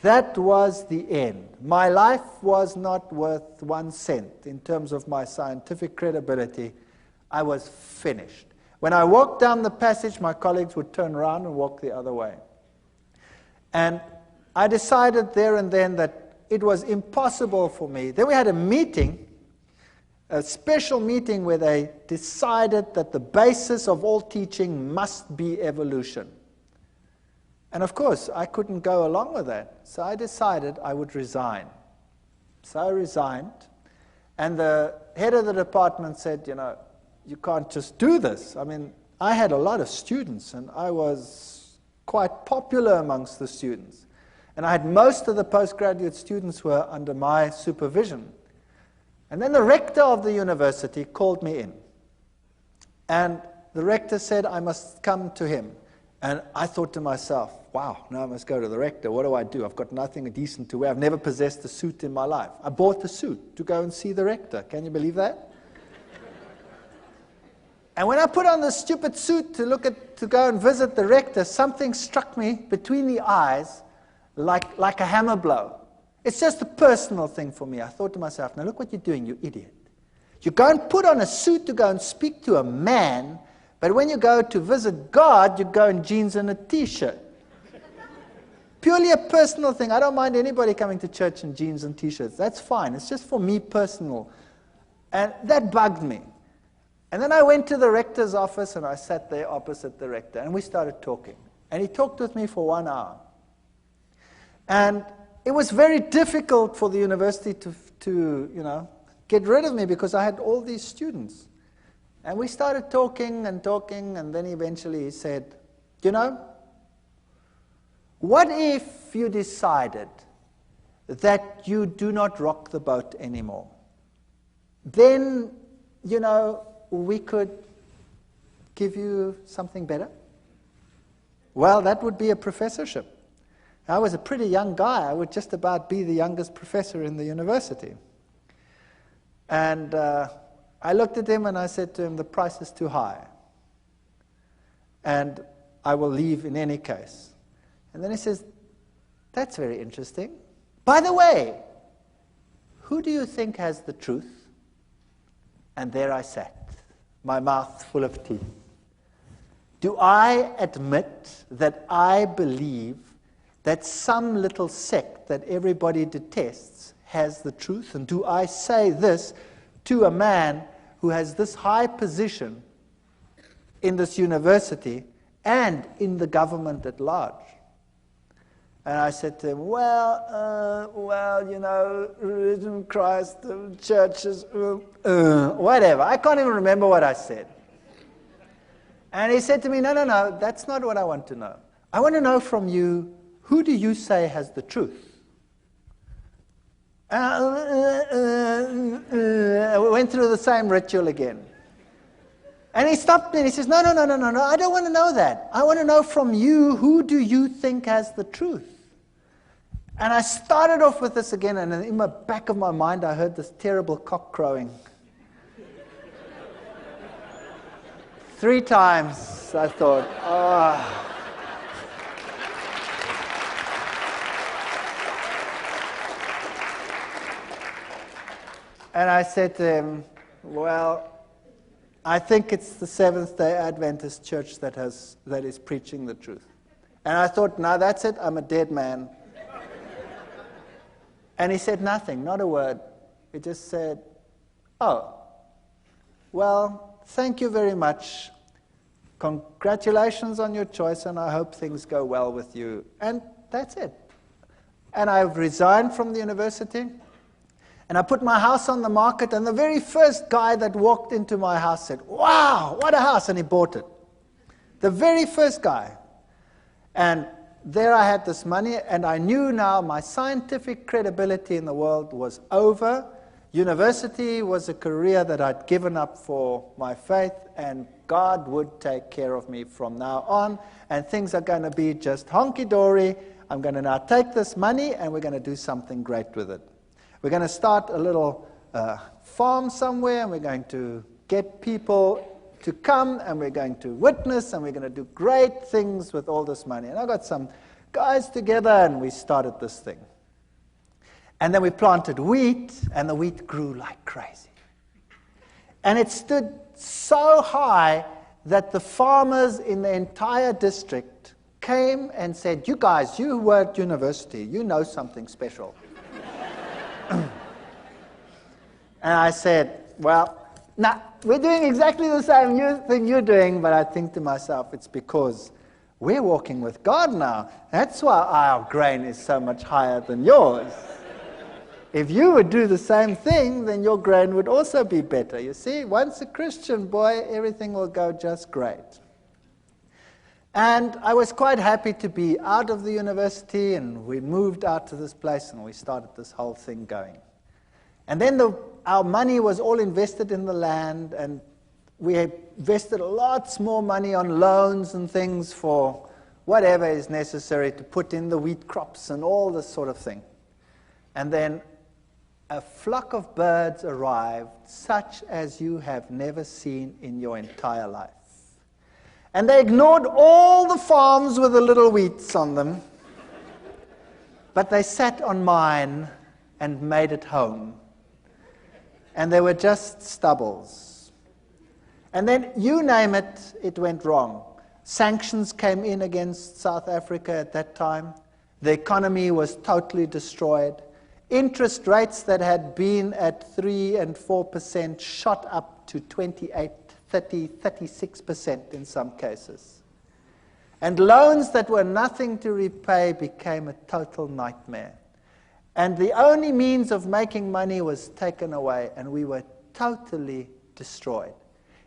That was the end. My life was not worth 1 cent in terms of my scientific credibility. I was finished. When I walked down the passage, my colleagues would turn around and walk the other way. And I decided there and then that it was impossible for me. Then we had a meeting, a special meeting where they decided that the basis of all teaching must be evolution. And of course, I couldn't go along with that. So I decided I would resign. So I resigned. And the head of the department said, you know, you can't just do this. I mean, I had a lot of students, and I was quite popular amongst the students. And I had most of the postgraduate students were under my supervision. And then the rector of the university called me in. And the rector said I must come to him. And I thought to myself, wow, now I must go to the rector. What do? I've got nothing decent to wear. I've never possessed a suit in my life. I bought the suit to go and see the rector. Can you believe that? And when I put on the stupid suit to go and visit the rector, something struck me between the eyes like a hammer blow. It's just a personal thing for me. I thought to myself, now look what you're doing, you idiot. You go and put on a suit to go and speak to a man, but when you go to visit God, you go in jeans and a t-shirt. Purely a personal thing. I don't mind anybody coming to church in jeans and t-shirts. That's fine. It's just for me personal. And that bugged me. And then I went to the rector's office and I sat there opposite the rector and we started talking. And he talked with me for 1 hour. And it was very difficult for the university to get rid of me because I had all these students. And we started talking, and then eventually he said, you know, what if you decided that you do not rock the boat anymore? Then, you know, we could give you something better. Well, that would be a professorship. I was a pretty young guy. I would just about be the youngest professor in the university. And I looked at him and I said to him, the price is too high. And I will leave in any case. And then he says, that's very interesting. By the way, who do you think has the truth? And there I sat, my mouth full of teeth. Do I admit that I believe that some little sect that everybody detests has the truth? And do I say this to a man who has this high position in this university and in the government at large? And I said to him, well, you know, religion, Christ, churches, whatever. I can't even remember what I said. And he said to me, no, that's not what I want to know. I want to know from you, who do you say has the truth? We went through the same ritual again. And he stopped me and he says, no, I don't want to know that. I want to know from you, who do you think has the truth? And I started off with this again, and in the back of my mind I heard this terrible cock crowing. 3 times I thought, oh. And I said to him, well, I think it's the Seventh-day Adventist church that is preaching the truth. And I thought, no, that's it, I'm a dead man. And he said nothing, not a word. He just said, oh, well, thank you very much. Congratulations on your choice, and I hope things go well with you. And that's it. And I've resigned from the university, and I put my house on the market, and the very first guy that walked into my house said, "Wow, what a house," and he bought it. The very first guy. And there I had this money, and I knew now my scientific credibility in the world was over. University was a career that I'd given up for my faith, and God would take care of me from now on, and things are going to be just honky-dory. I'm going to now take this money, and we're going to do something great with it. We're going to start a little farm somewhere, and we're going to get people to come, and we're going to witness, and we're going to do great things with all this money. And I got some guys together, and we started this thing. And then we planted wheat, and the wheat grew like crazy. And it stood so high that the farmers in the entire district came and said, "You guys, you were at university, you know something special." And I said, "Well, nah, we're doing exactly the same thing you're doing," but I think to myself, it's because we're walking with God now. That's why our grain is so much higher than yours. If you would do the same thing, then your grain would also be better. You see, once a Christian boy, everything will go just great. And I was quite happy to be out of the university, and we moved out to this place, and we started this whole thing going. And then our money was all invested in the land, and we invested lots more money on loans and things for whatever is necessary to put in the wheat crops and all this sort of thing. And then a flock of birds arrived, such as you have never seen in your entire life. And they ignored all the farms with the little wheats on them, but they sat on mine and made it home. And they were just stubbles. And then, you name it, it went wrong. Sanctions came in against South Africa at that time. The economy was totally destroyed. Interest rates that had been at 3 and 4% shot up to 28, 30, 36% in some cases. And loans that were nothing to repay became a total nightmare. And the only means of making money was taken away, and we were totally destroyed.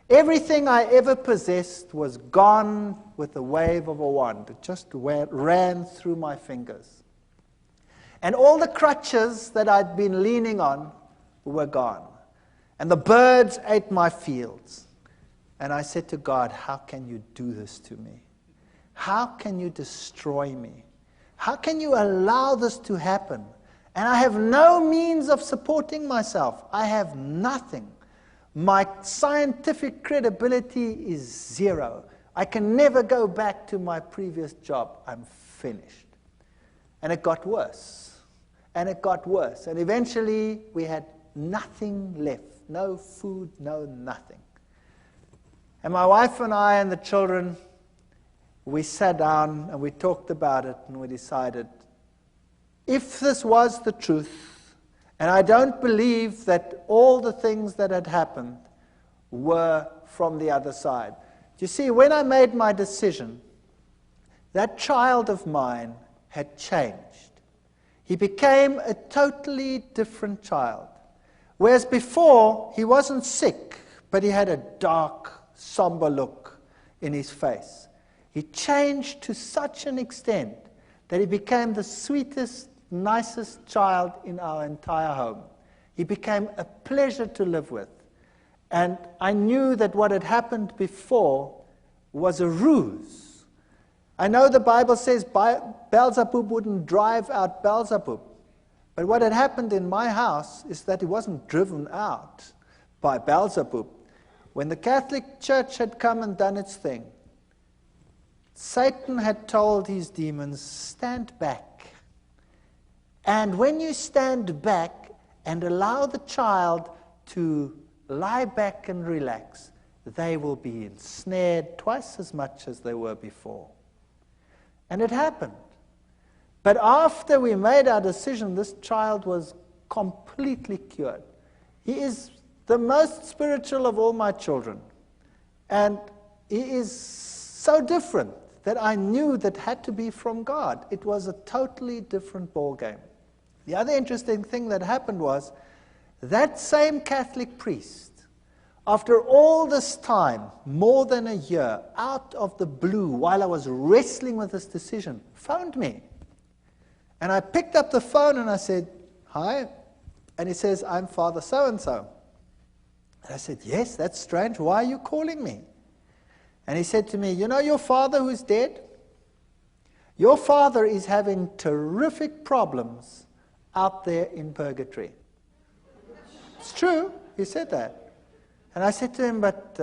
Everything I ever possessed was gone with the wave of a wand. It just ran through my fingers. And all the crutches that I'd been leaning on were gone. And the birds ate my fields. And I said to God, "How can you do this to me? How can you destroy me? How can you allow this to happen? And I have no means of supporting myself. I have nothing. My scientific credibility is zero. I can never go back to my previous job. I'm finished." And it got worse. And it got worse. And eventually, we had nothing left. No food, no nothing. And my wife and I and the children, we sat down and we talked about it, and we decided, if this was the truth, and I don't believe that all the things that had happened were from the other side. You see, when I made my decision, that child of mine had changed. He became a totally different child. Whereas before, he wasn't sick, but he had a dark, somber look in his face. He changed to such an extent that he became the sweetest, nicest child in our entire home. He became a pleasure to live with. And I knew that what had happened before was a ruse. I know the Bible says Beelzebub wouldn't drive out Beelzebub. But what had happened in my house is that he wasn't driven out by Beelzebub. When the Catholic Church had come and done its thing, Satan had told his demons, "Stand back." And when you stand back and allow the child to lie back and relax, they will be ensnared twice as much as they were before. And it happened. But after we made our decision, this child was completely cured. He is the most spiritual of all my children. And he is so different that I knew that had to be from God. It was a totally different ballgame. The other interesting thing that happened was that same Catholic priest, after all this time, more than a year, out of the blue, while I was wrestling with this decision, phoned me. And I picked up the phone and I said, "Hi." And he says, "I'm Father so-and-so." And I said, "Yes, that's strange. Why are you calling me?" And he said to me, "You know your father who's dead? Your father is having terrific problems out there in purgatory." It's true. He said that. And I said to him, "But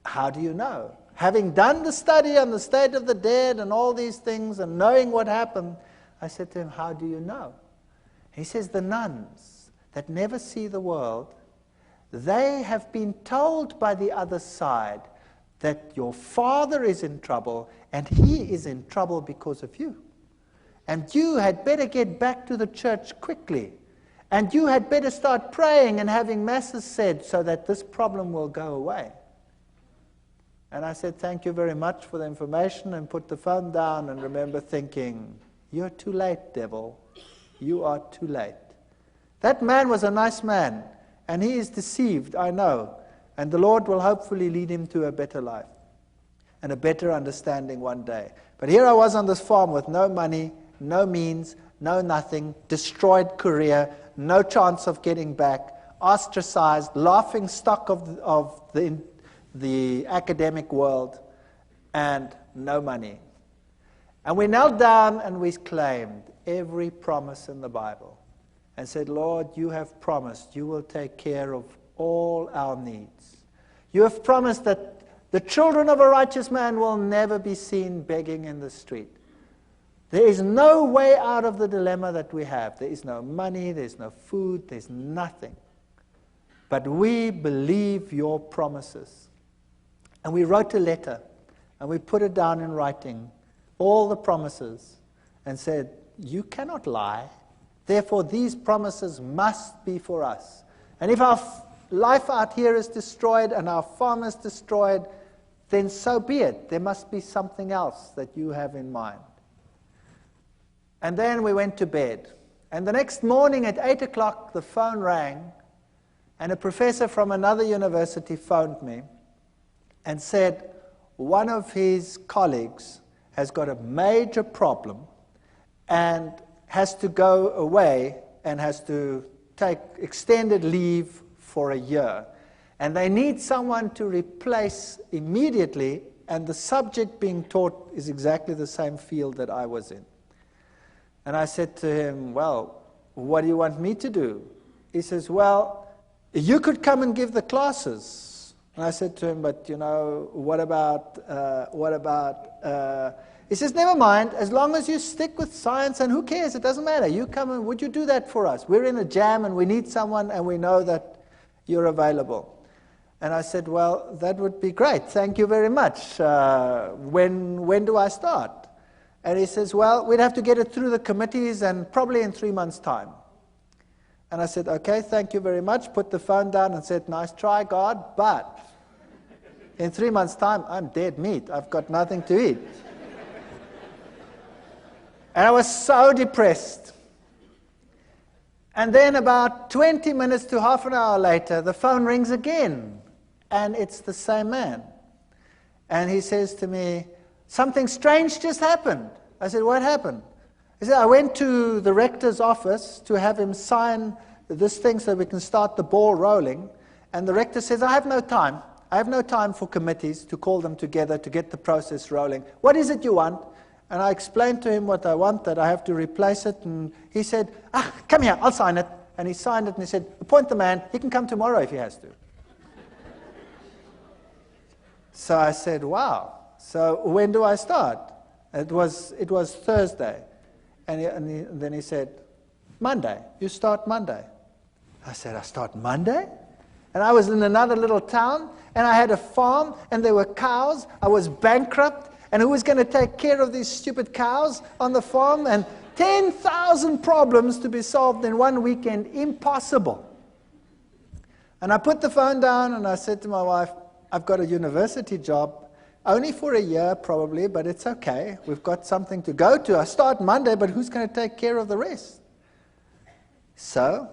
how do you know?" Having done the study on the state of the dead and all these things and knowing what happened, I said to him, "How do you know?" He says, "The nuns that never see the world, they have been told by the other side that your father is in trouble and he is in trouble because of you. And you had better get back to the church quickly. And you had better start praying and having masses said so that this problem will go away." And I said, "Thank you very much for the information," and put the phone down and remember thinking, "You're too late, devil. You are too late." That man was a nice man, and he is deceived, I know. And the Lord will hopefully lead him to a better life and a better understanding one day. But here I was on this farm with no money, no means, no nothing, destroyed career, no chance of getting back, ostracized, laughing stock of the academic world, and no money. And we knelt down and we claimed every promise in the Bible and said, "Lord, you have promised you will take care of all our needs. You have promised that the children of a righteous man will never be seen begging in the street. There is no way out of the dilemma that we have. There is no money, there's no food, there's nothing. But we believe your promises." And we wrote a letter, and we put it down in writing, all the promises, and said, "You cannot lie. Therefore, these promises must be for us. And if our life out here is destroyed and our farm is destroyed, then so be it. There must be something else that you have in mind." And then we went to bed. And the next morning at 8 o'clock, the phone rang, and a professor from another university phoned me and said one of his colleagues has got a major problem and has to go away and has to take extended leave for a year. And they need someone to replace immediately, and the subject being taught is exactly the same field that I was in. And I said to him, "Well, what do you want me to do?" He says, "Well, you could come and give the classes." And I said to him, "But, you know, what about, He says, "Never mind, as long as you stick with science, and who cares, it doesn't matter. You come and would you do that for us? We're in a jam and we need someone and we know that you're available." And I said, "Well, that would be great. Thank you very much. When do I start?" And he says, "Well, we'd have to get it through the committees and probably in 3 months' time." And I said, "Okay, thank you very much." Put the phone down and said, "Nice try, God, but in 3 months' time, I'm dead meat. I've got nothing to eat." And I was so depressed. And then about 20 minutes to half an hour later, the phone rings again. And it's the same man. And he says to me, "Something strange just happened." I said, "What happened?" He said, "I went to the rector's office to have him sign this thing so we can start the ball rolling. And the rector says, 'I have no time. I have no time for committees to call them together to get the process rolling. What is it you want?' And I explained to him what I want, that I have to replace it. And he said, 'Come here, I'll sign it.' And he signed it and he said, 'Appoint the man. He can come tomorrow if he has to.'" So I said, "Wow. So when do I start?" It was Thursday. And then he said, "Monday. You start Monday." I said, "I start Monday?" And I was in another little town, and I had a farm, and there were cows. I was bankrupt, and who was going to take care of these stupid cows on the farm? And 10,000 problems to be solved in one weekend. Impossible. And I put the phone down, and I said to my wife, I've got a university job, only for a year probably, but it's okay. We've got something to go to. I start Monday, but who's going to take care of the rest? So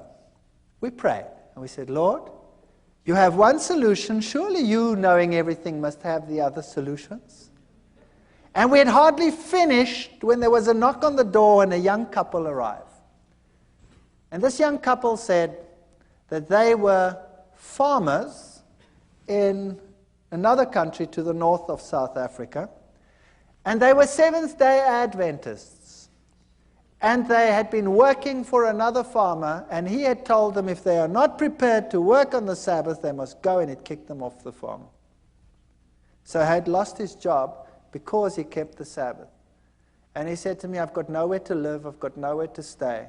we prayed, and we said, Lord, you have one solution. Surely you, knowing everything, must have the other solutions. And we had hardly finished when there was a knock on the door and a young couple arrived. And this young couple said that they were farmers in another country to the north of South Africa, and they were Seventh-day Adventists. And they had been working for another farmer, and he had told them if they are not prepared to work on the Sabbath, they must go, and he'd kicked them off the farm. So he had lost his job because he kept the Sabbath. And he said to me, I've got nowhere to live, I've got nowhere to stay.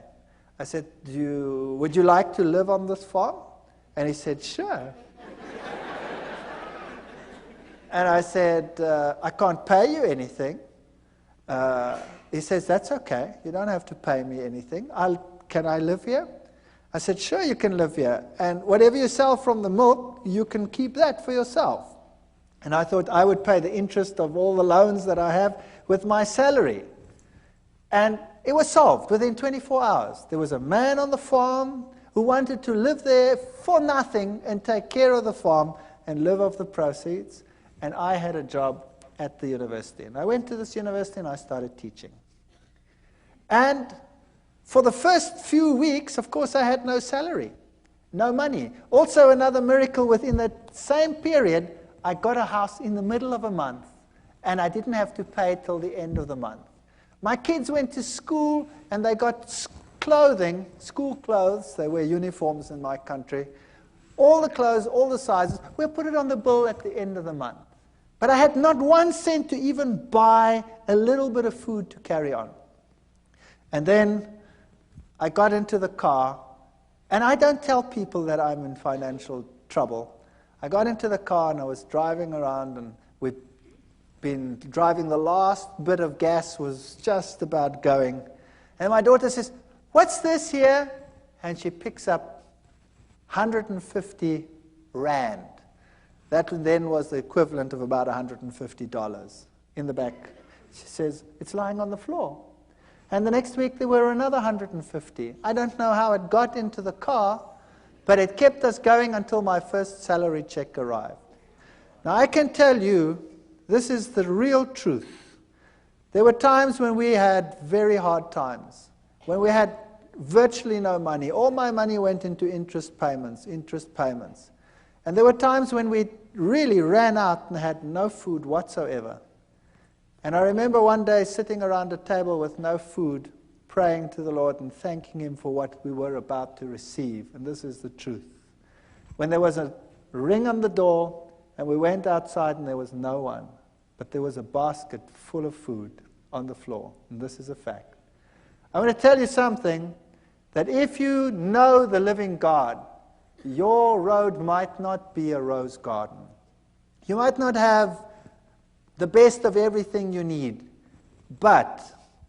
I said, would you like to live on this farm? And he said, sure. And I said, I can't pay you anything. He says, that's okay. You don't have to pay me anything. Can I live here? I said, sure, you can live here. And whatever you sell from the milk, you can keep that for yourself. And I thought I would pay the interest of all the loans that I have with my salary. And it was solved within 24 hours. There was a man on the farm who wanted to live there for nothing and take care of the farm and live off the proceeds. And I had a job at the university. And I went to this university and I started teaching. And for the first few weeks, of course, I had no salary, no money. Also, another miracle within that same period, I got a house in the middle of a month, and I didn't have to pay till the end of the month. My kids went to school, and they got clothing, school clothes. They wear uniforms in my country. All the clothes, all the sizes. We'll put it on the bill at the end of the month. But I had not 1 cent to even buy a little bit of food to carry on. And then I got into the car, and I don't tell people that I'm in financial trouble. I got into the car, and I was driving around, and we'd been driving. The last bit of gas was just about going. And my daughter says, what's this here? And she picks up 150 rand. That then was the equivalent of about $150 in the back. She says, it's lying on the floor. And the next week there were another 150. I don't know how it got into the car, but it kept us going until my first salary check arrived. Now I can tell you, this is the real truth. There were times when we had very hard times, when we had virtually no money. All my money went into interest payments. And there were times when we really ran out and had no food whatsoever. And I remember one day sitting around a table with no food, praying to the Lord and thanking Him for what we were about to receive. And this is the truth. When there was a ring on the door, and we went outside and there was no one, but there was a basket full of food on the floor. And this is a fact. I want to tell you something, that if you know the living God, your road might not be a rose garden. You might not have the best of everything you need, but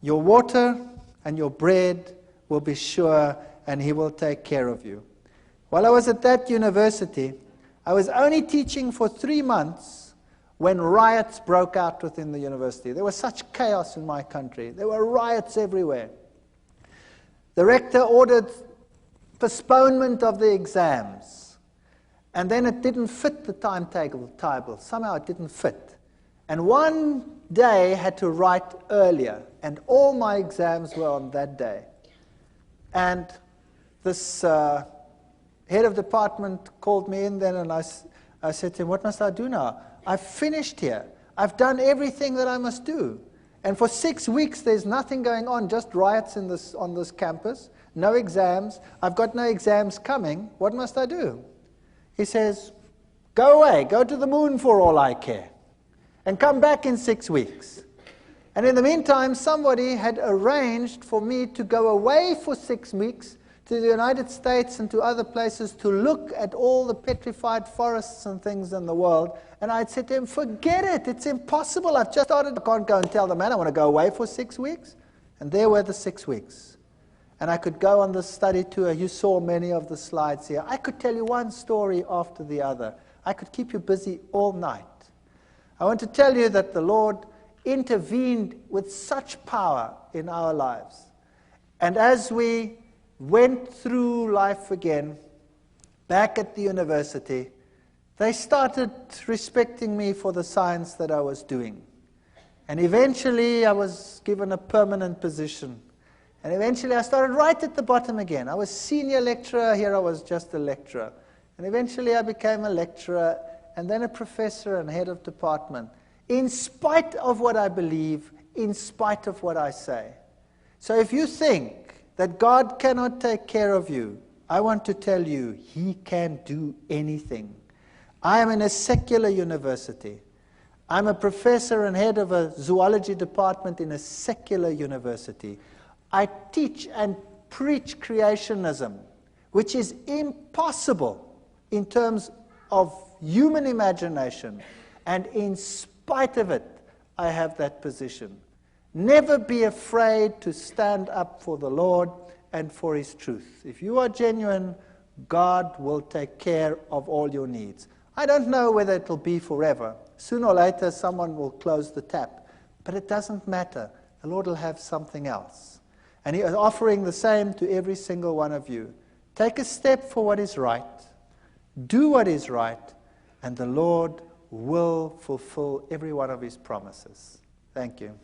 your water and your bread will be sure, and He will take care of you. While I was at that university, I was only teaching for 3 months when riots broke out within the university. There was such chaos in my country. There were riots everywhere. The rector ordered postponement of the exams. And then it didn't fit the timetable. Somehow it didn't fit. And one day I had to write earlier, and all my exams were on that day. And this head of department called me in then, and I said to him, what must I do now? I've finished here. I've done everything that I must do. And for 6 weeks there's nothing going on, just riots on this campus. No exams. I've got no exams coming. What must I do? He says, go away. Go to the moon for all I care. And come back in 6 weeks. And in the meantime, somebody had arranged for me to go away for 6 weeks to the United States and to other places to look at all the petrified forests and things in the world. And I'd said to him, forget it. It's impossible. I've just started. I can't go and tell the man I want to go away for 6 weeks. And there were the 6 weeks. And I could go on this study tour. You saw many of the slides here. I could tell you one story after the other I could keep you busy all night. I want to tell you that the Lord intervened with such power in our lives. And as we went through life again, back at the university, they started respecting me for the science that I was doing. And eventually I was given a permanent position. And eventually I started right at the bottom again. I was senior lecturer, here I was just a lecturer. And eventually I became a lecturer, and then a professor and head of department, in spite of what I believe, in spite of what I say. So if you think that God cannot take care of you, I want to tell you, He can do anything. I am in a secular university. I'm a professor and head of a zoology department in a secular university. I teach and preach creationism, which is impossible in terms of human imagination, and in spite of it, I have that position. Never be afraid to stand up for the Lord and for His truth. If you are genuine, God will take care of all your needs. I don't know whether it will be forever. Sooner or later, someone will close the tap. But it doesn't matter. The Lord will have something else. And He is offering the same to every single one of you. Take a step for what is right. Do what is right. And the Lord will fulfill every one of His promises. Thank you.